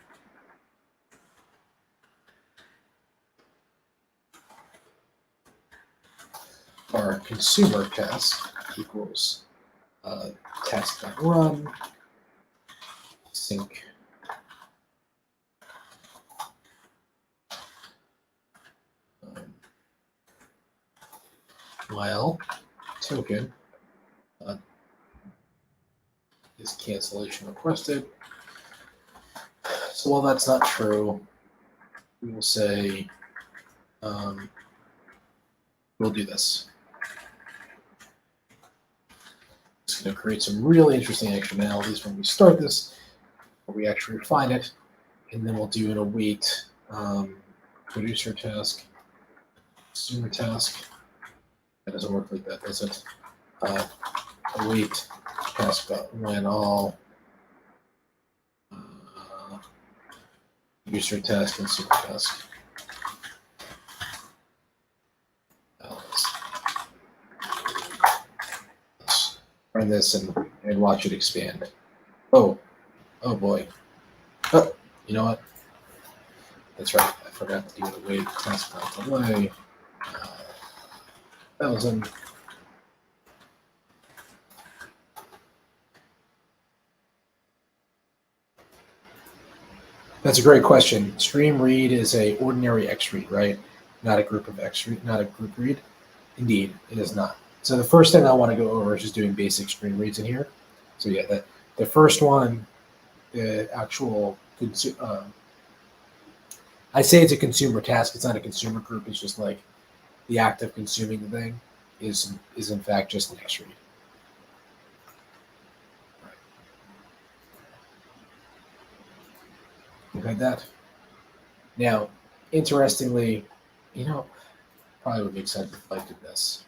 Our consumer task equals task.run sync while token is cancellation requested. So while that's not true, we will say we'll do this. It's going to create some really interesting externalities when we start this, where we actually refine it, and then we'll do an await producer task, consumer task. That doesn't work like that, does it? Await task when all user task, consumer task. Let's run this and watch it expand. Oh boy. Oh, you know what? That's right. I forgot to do the await task delay. 1,000. That's a great question. Stream read is a ordinary X read, right? Not a group of X read, not a group read. Indeed, it is not. So the first thing I want to go over is just doing basic stream reads in here. So yeah, the first one, the actual I say it's a consumer task. It's not a consumer group. It's just like the act of consuming the thing is in fact just an X read. Like that. Now, interestingly, probably would make sense if I did this.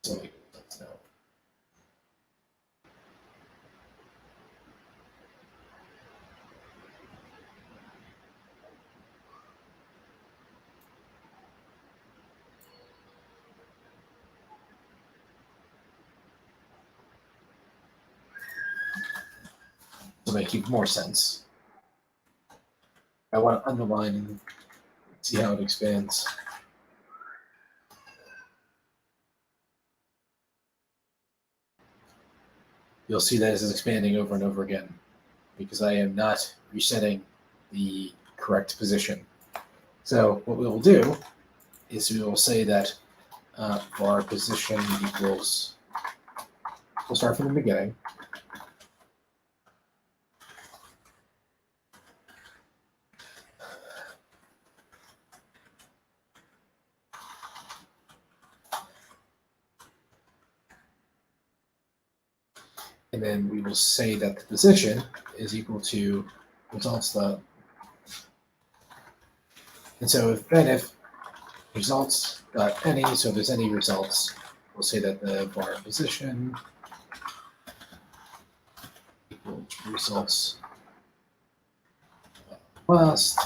So let's know. To make even more sense, I want to underline and see how it expands. You'll see that this is expanding over and over again because I am not resetting the correct position. So what we will do is we will say that var position equals, we'll start from the beginning. and then we will say that the position is equal to results the. And so if results any, so if there's any results, we'll say that the var position equals results plus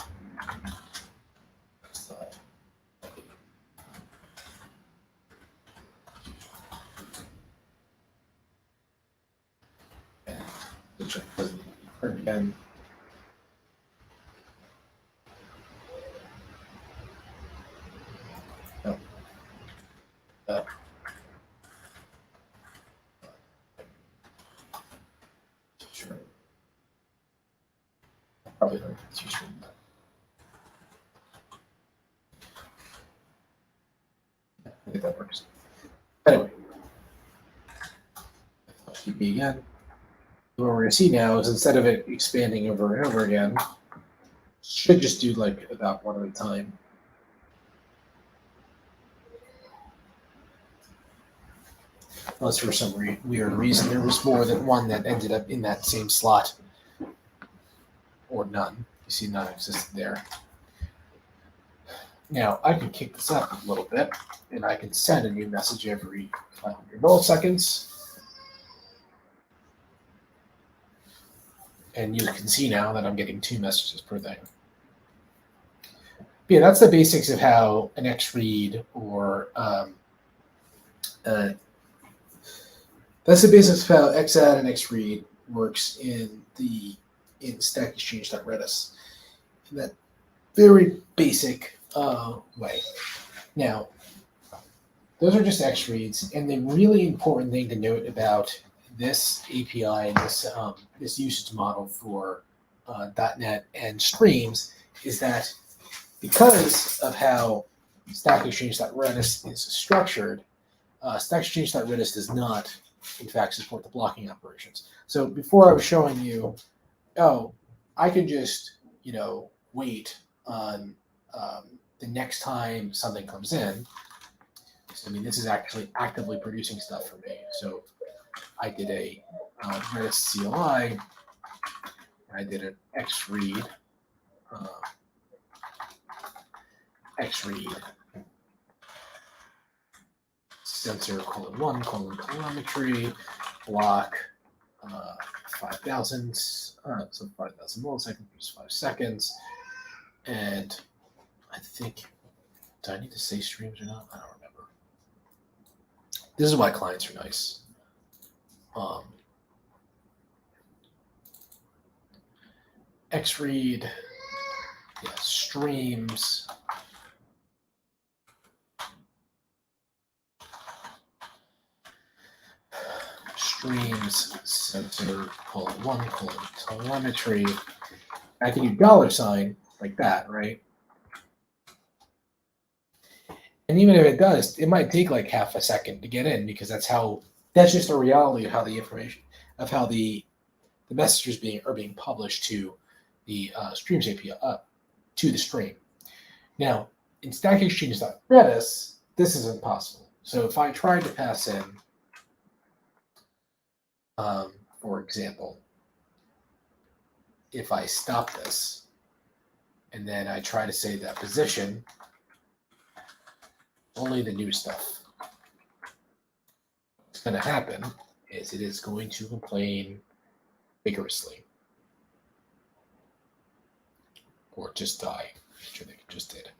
again. No. Sure. Probably not too sure. I think that works. Anyway, TP again. What we're going to see now is instead of it expanding over and over again, should just do like about one at a time. Unless for some weird reason there was more than one that ended up in that same slot, or none. You see none existed there. Now I can kick this up a little bit, and I can send a new message every 500 milliseconds. And you can see now that I'm getting 2 messages per thing. But yeah, that's the basics of how an XRead or that's the basics of how XAdd and XRead works in Stack Exchange.Redis in that very basic way. Now, those are just XReads, and the really important thing to note about this API and this usage model for .NET and streams is that because of how Stack Exchange.Redis is structured, Stack Exchange.Redis does not, in fact, support the blocking operations. So before I was showing you, I can just wait on the next time something comes in. So, I mean, this is actually actively producing stuff for me. So I did a Redis CLI, I did an XRead, sensor :1 telemetry, block 5,000, so 5,000 milliseconds, 5 seconds, and I think, do I need to say streams or not? I don't remember. This is why clients are nice. XRead, yeah, streams. Streams sensor :1 telemetry. I can do $, like that, right? And even if it does, it might take like half a second to get in because that's just the reality of how the information of how the messages are being published to the streams API to the stream. Now, in Stack Exchange.Redis, this is impossible. So if I tried to pass in, for example, if I stop this and then I try to say that position, only the new stuff. What's going to happen is it is going to complain vigorously. Or just die, which I think it just did.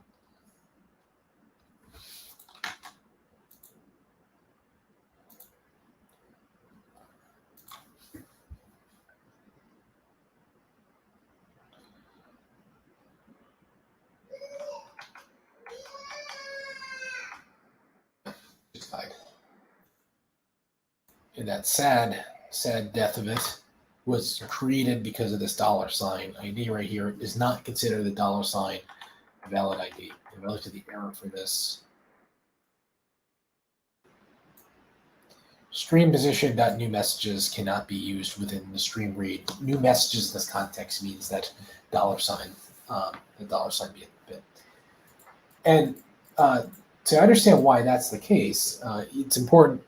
Just died. And that sad death of it was created because of this $ ID right here. It does not consider the $ a valid ID. And relative to the error for this. Stream position.new messages cannot be used within the stream read. New messages in this context means that $, the $ be a bit. And to understand why that's the case, it's important.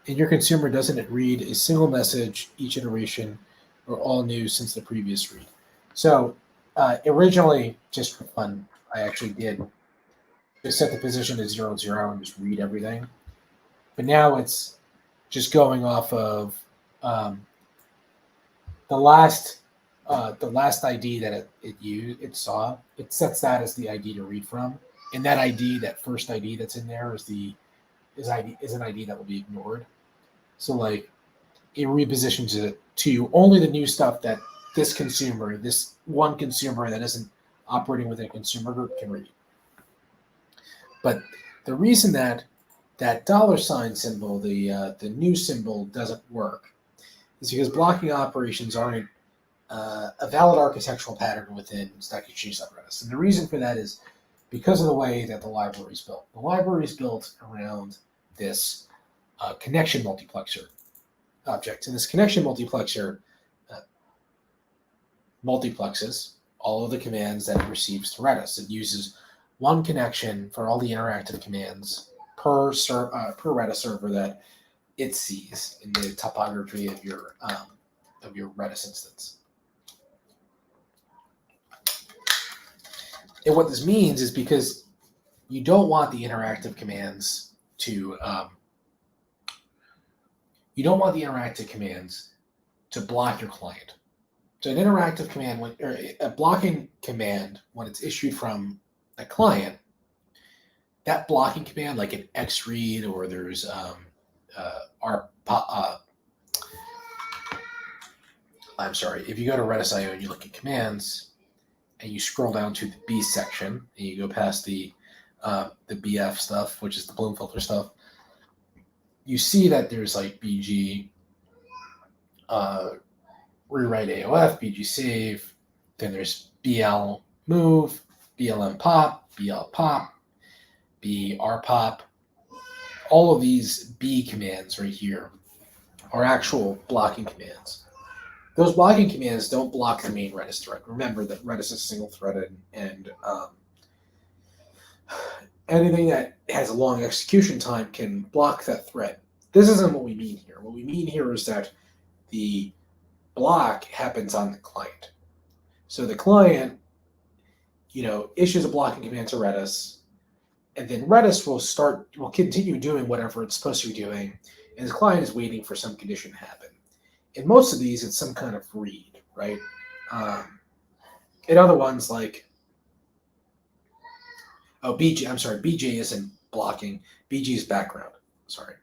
and your consumer doesn't read a single message each iteration or all new since the previous read. So originally, just for fun, I actually did just set the position to 0, 0 and just read everything. But now it's just going off of um, the last ID that it saw. It sets that as the ID to read from, and that ID, that first ID that's in there, is an ID that will be ignored. So like it repositions it to only the new stuff that this one consumer that isn't operating within a consumer group can read. But the reason that $ symbol, the new symbol, doesn't work is because blocking operations aren't a valid architectural pattern within Stack Exchange Redis. And the reason for that is because of the way that the library is built. The library is built around this connection multiplexer object. And this connection multiplexer multiplexes all of the commands that it receives to Redis. It uses one connection for all the interactive commands per Redis server that it sees in the topography of your Redis instance. And what this means is because you don't want the interactive commands to block your client. So an interactive command, or a blocking command, when it's issued from a client, that blocking command, like an xread, or there's if you go to Redis.io and you look at commands, and you scroll down to the B section, and you go past the BF stuff, which is the Bloom filter stuff, you see that there's like BG rewrite AOF, BG save, then there's BL move, BLM pop, BL pop, BR pop. All of these B commands right here are actual blocking commands. Those blocking commands don't block the main Redis thread. Remember that Redis is single-threaded, and anything that has a long execution time can block that thread. This isn't what we mean here. What we mean here is that the block happens on the client. So the client, issues a blocking command to Redis, and then Redis will continue doing whatever it's supposed to be doing, and the client is waiting for some condition to happen. In most of these, it's some kind of read, right? In other ones, like, BJ isn't blocking. BG is background. Sorry.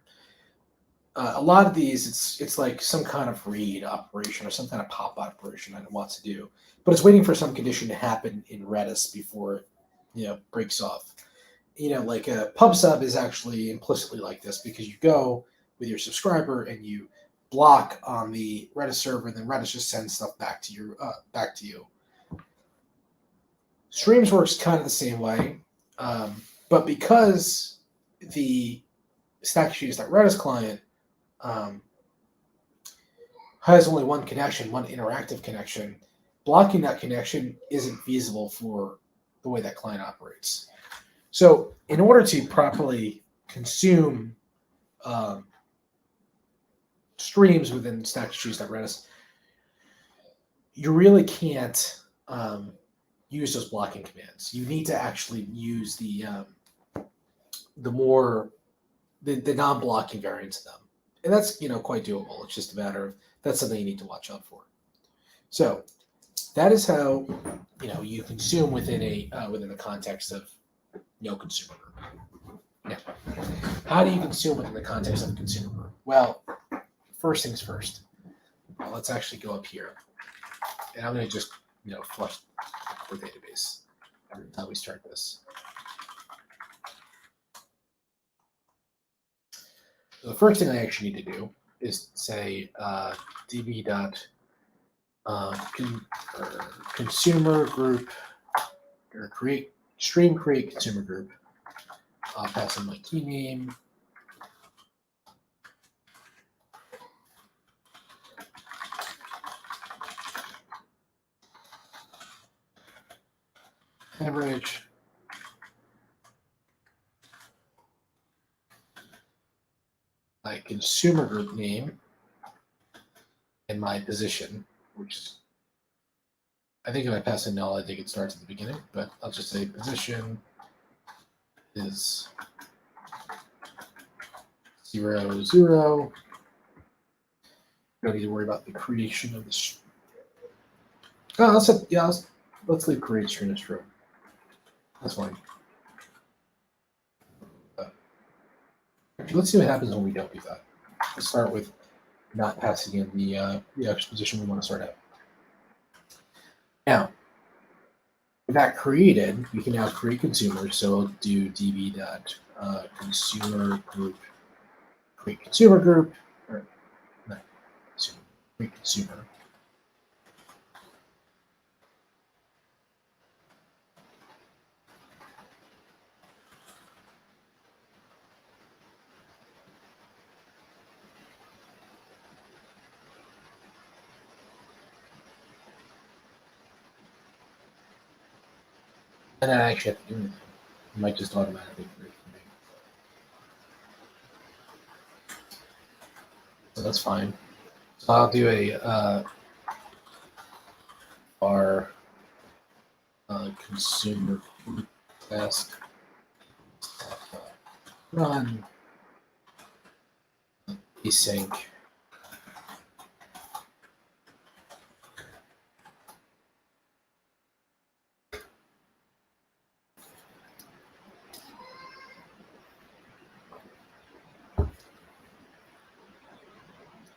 A lot of these, it's like some kind of read operation or some kind of pop operation that it wants to do, but it's waiting for some condition to happen in Redis before it, breaks off. Like a pub sub is actually implicitly like this, because you go with your subscriber and you block on the Redis server, and then Redis just sends stuff back to you. Streams works kind of the same way, but because the Stack Exchange.Redis client has only one connection, one interactive connection, blocking that connection isn't feasible for the way that client operates. So in order to properly consume streams within Stack Exchange.Redis, you really can't use those blocking commands. You need to actually use the non-blocking variants of them, and that's quite doable. It's just a matter of that's something you need to watch out for. So that is how you consume within the context of no consumer group. Now, how do you consume within the context of a consumer group? Well, first things first. Let's actually go up here, and I'm going to just flush the database every time we start this. So the first thing I actually need to do is say db consumer group, or create consumer group. I'll pass in my key name. Average. My consumer group name and my position, which is, I think if I pass a null, I think it starts at the beginning, but I'll just say position is 0, 0. Don't need to worry about the creation of the. Let's leave create string as true. That's fine. Let's see what happens when we don't do that. Let's start with not passing in the exposition we want to start out. Now, with that created, we can now create consumers. So I'll do db dot consumer group create consumer group, or no, create consumer. And then I actually have to do anything. It might just automatically create for me. So that's fine. So I'll do a var consumer task run async.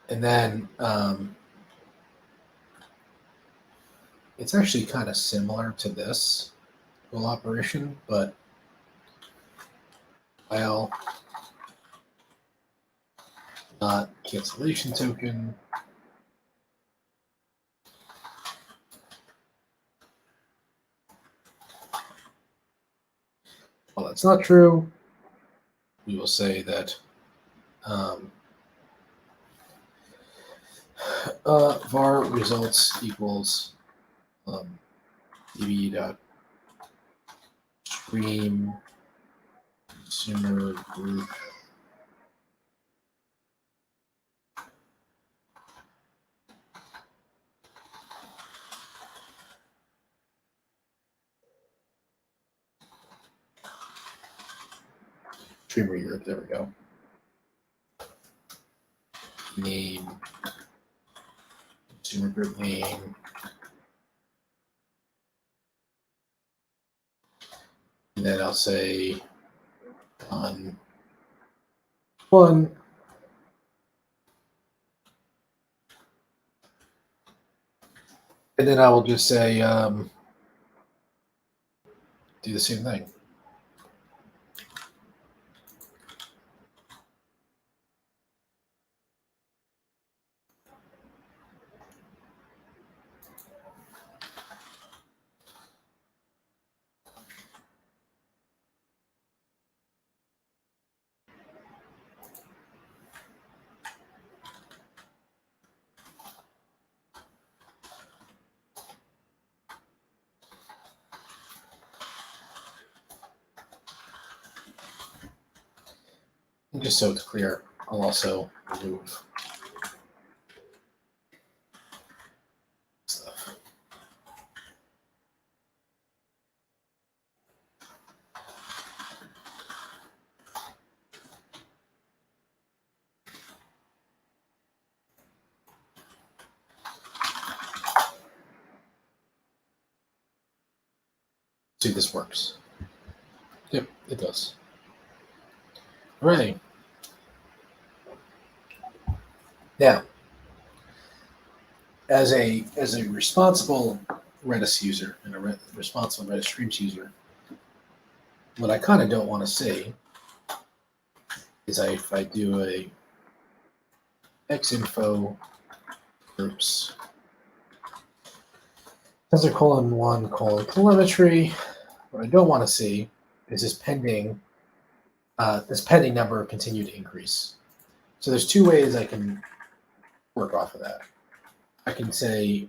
And then it's actually kind of similar to this little operation, but while not cancellation token. Well, that's not true. We will say that var results equals db dot stream consumer group streamer group. There we go. Name consumer group name. And then I'll say on one. And then I will just say do the same thing. And just so it's clear, I'll also remove stuff. See if this works. Yep, it does. All right. Now, as a responsible Redis user and a responsible Redis Streams user, what I kind of don't want to see is if I do a xinfo groups sensor :1 telemetry. What I don't want to see is this pending number continue to increase. So there's two ways I can work off of that. I can say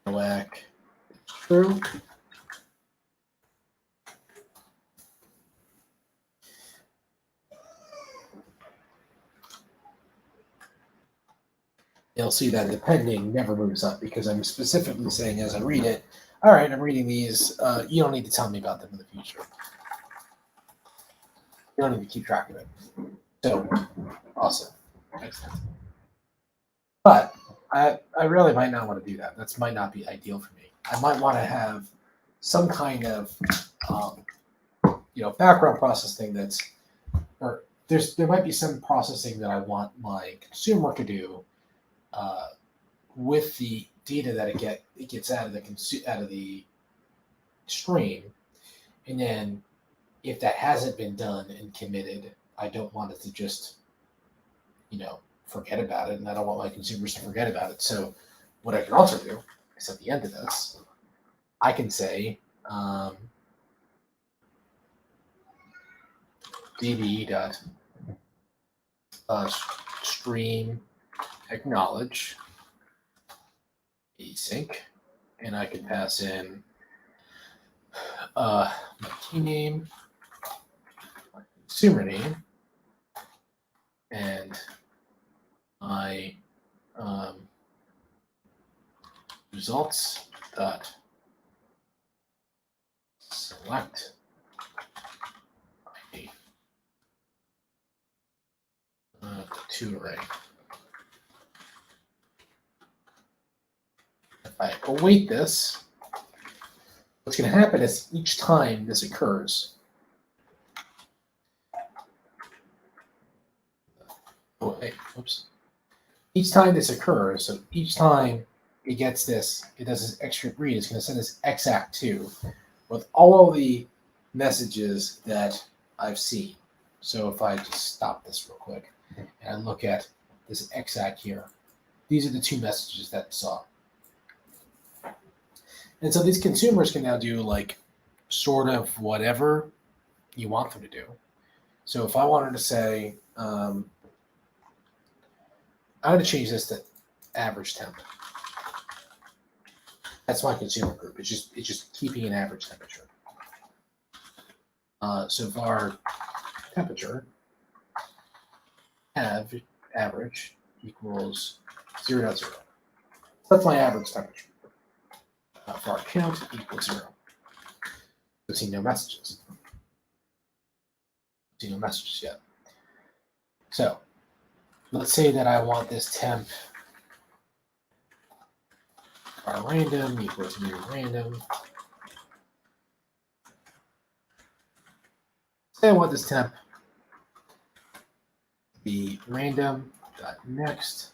whack true. you'll see that the pending never moves up because I'm specifically saying as I read it, all right, I'm reading these. You don't need to tell me about them in the future. You don't need to keep track of it. So, awesome. Excellent. But I really might not want to do that. That might not be ideal for me. I might want to have some kind of um, background processing that's, or there might be some processing that I want my consumer to do with the data that it gets out of the stream, and then if that hasn't been done and committed, I don't want it to just forget about it, and I don't want my consumers to forget about it. So what I can also do is at the end of this, I can say db dot stream acknowledge async, and I can pass in my key name, my consumer name, and my results dot select ID to array. If I await this, what's going to happen is each time this occurs, oops. Each time this occurs, so each time it gets this, it does this extra read, it's going to send this exact2 with all the messages that I've seen. So if I just stop this real quick and I look at this exact here, these are the two messages that I saw. And so these consumers can now do like sort of whatever you want them to do. So if I wanted to say, I'm going to change this to average temp. That's my consumer group. It's just keeping an average temperature. So var temperature average equals 0.0. So that's my average temperature. Var count equals 0. So see no messages. See no messages yet. So let's say that I want this temp var random equals new random. Say I want this temp to be random next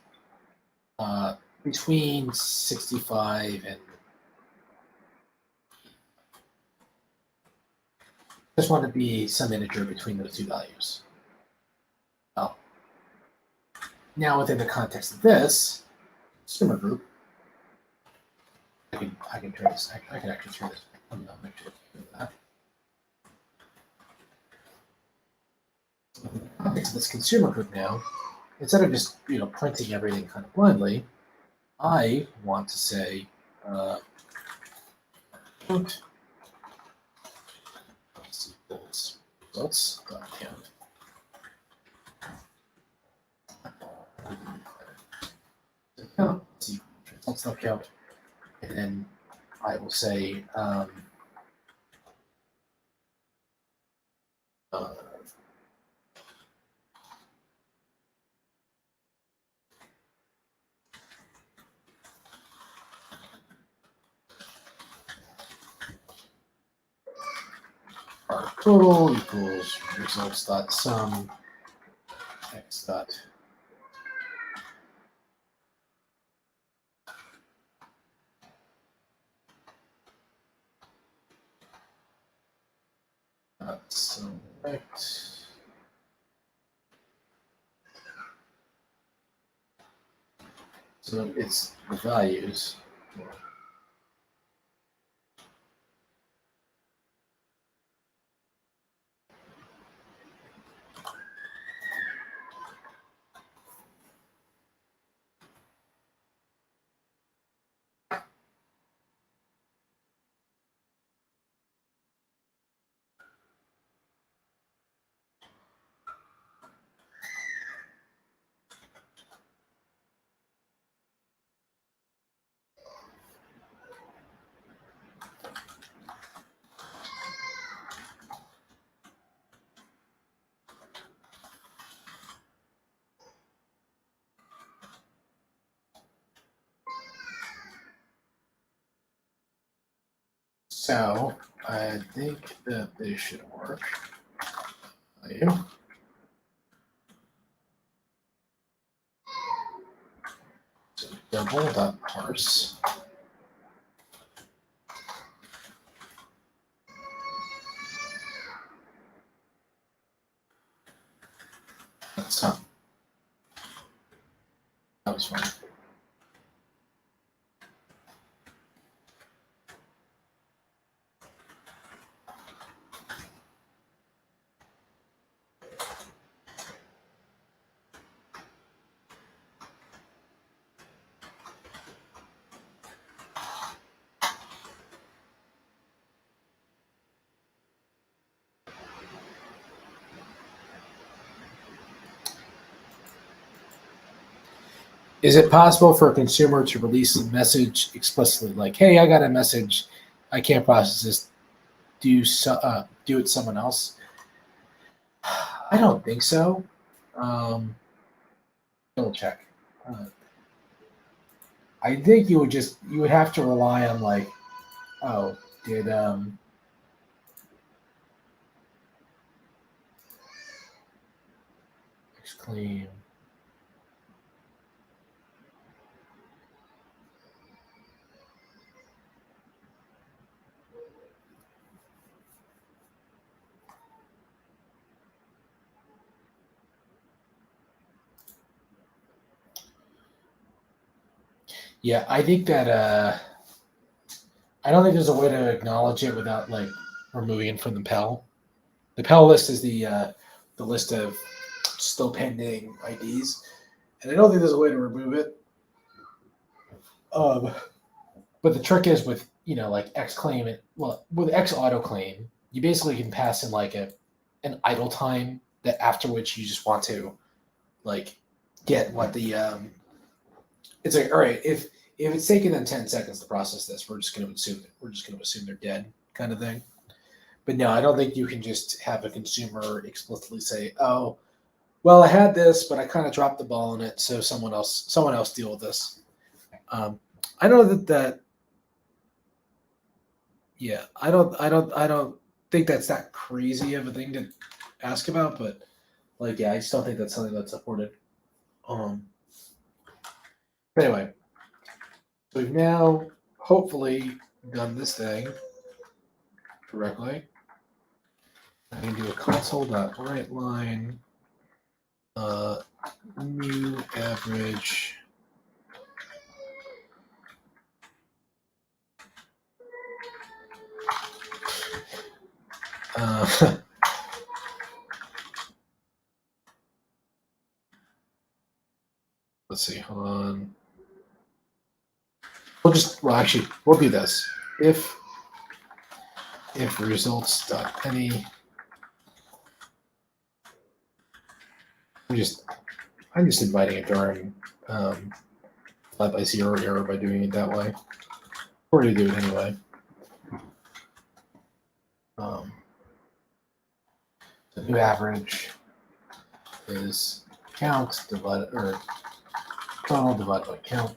between 65 and just want to be some integer between those two values. Well, now within the context of this consumer group, I can turn this. I can actually turn this. I'm not make sure that. In the context of this consumer group now, instead of just printing everything kind of blindly, I want to say count results count. See results count, and then I will say our total equals results dot sum x dot select. So it's the values. So I think that this should work. So double.parse. That's not. That was fun. Is it possible for a consumer to release a message explicitly, like, "Hey, I got a message. I can't process this. Do it someone else"? I don't think so. Double check. I think you would have to rely on like, oh, did exclaim. Yeah, I think that I don't think there's a way to acknowledge it without like removing it from the Pell. The Pell list is the list of still pending IDs, and I don't think there's a way to remove it. Um, but the trick is with like X claim it. Well, with X auto claim, you basically can pass in like an idle time that after which you just want to like get what the it's like, all right, if it's taking them 10 seconds to process this, we're just going to assume they're dead, kind of thing. But no, I don't think you can just have a consumer explicitly say, "Oh, well, I had this, but I kind of dropped the ball on it, so someone else deal with this." I know that. Yeah, I don't think that's that crazy of a thing to ask about, but like, yeah, I just don't think that's something that's supported. Um, but anyway, we've now hopefully done this thing correctly. I can do a console.write line, new average. Uh, let's see, hold on. We'll do this. If results.any, I'm just inviting a darn 5 by 0 error by doing it that way. Or to do it anyway. The new average is count divided or total divided by count.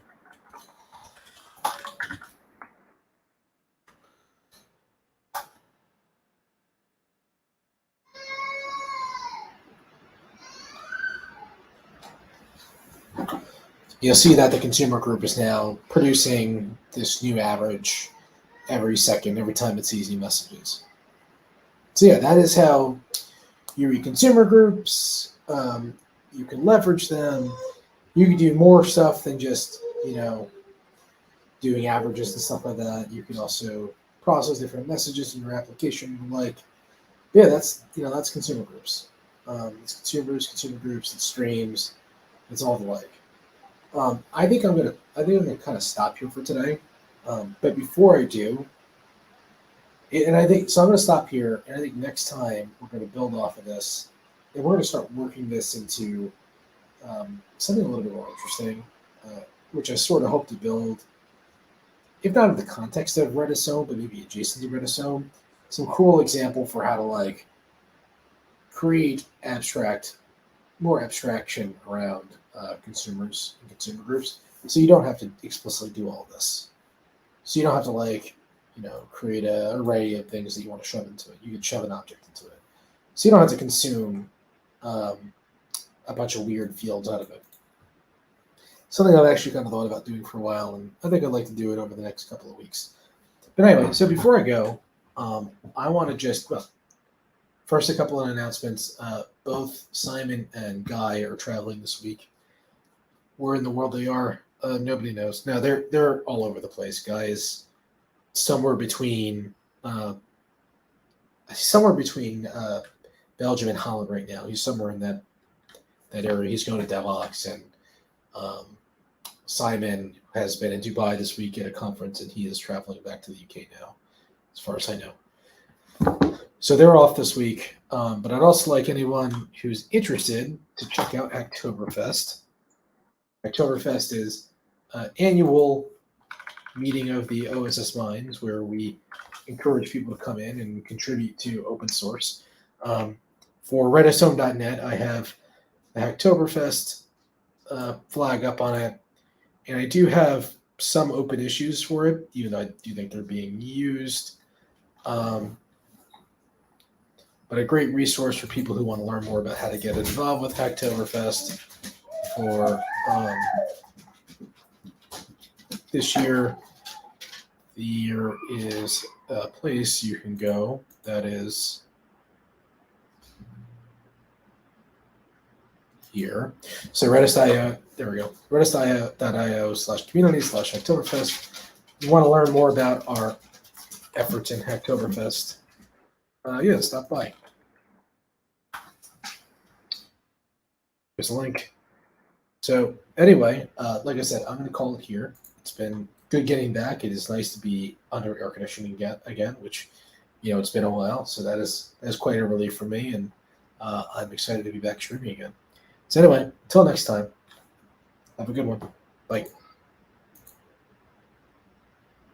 You'll see that the consumer group is now producing this new average every second, every time it sees new messages. So yeah, that is how you read consumer groups. You can leverage them. You can do more stuff than just doing averages and stuff like that. You can also process different messages in your application. Like, yeah, that's consumer groups. It's consumer groups, it's streams, it's all the like. I think I'm gonna kind of stop here for today. But before I do, and I think so, I'm gonna stop here. And I think next time we're gonna build off of this, and we're gonna start working this into something a little bit more interesting, which I sort of hope to build, if not in the context of Redis OM, but maybe adjacent to Redis OM, some cool example for how to like create more abstraction around consumers and consumer groups, so you don't have to explicitly do all this. So you don't have to like, create an array of things that you want to shove into it. You can shove an object into it, so you don't have to consume a bunch of weird fields out of it. Something I've actually kind of thought about doing for a while, and I think I'd like to do it over the next couple of weeks. But anyway, so before I go, I want to just, well, first a couple of announcements. Both Simon and Guy are traveling this week. Where in the world they are, nobody knows. No, they're all over the place. Guy is somewhere between Belgium and Holland right now. He's somewhere in that area. He's going to Davos, and Simon has been in Dubai this week at a conference, and he is traveling back to the UK now, as far as I know. So they're off this week. But I'd also like anyone who's interested to check out Hacktoberfest. Hacktoberfest is an annual meeting of the OSS Minds where we encourage people to come in and contribute to open source. For Redis OM .NET, I have the Hacktoberfest flag up on it, and I do have some open issues for it, even though I do think they're being used. But a great resource for people who want to learn more about how to get involved with Hacktoberfest for this year. There is a place you can go that is here. So Redis.io, there we go. Redis.io/community/Hacktoberfest. You want to learn more about our efforts in Hacktoberfest. Stop by. There's a link. So anyway, like I said, I'm going to call it here. It's been good getting back. It is nice to be under air conditioning again, which, it's been a while. So that's quite a relief for me, and I'm excited to be back streaming again. So anyway, until next time, have a good one. Bye.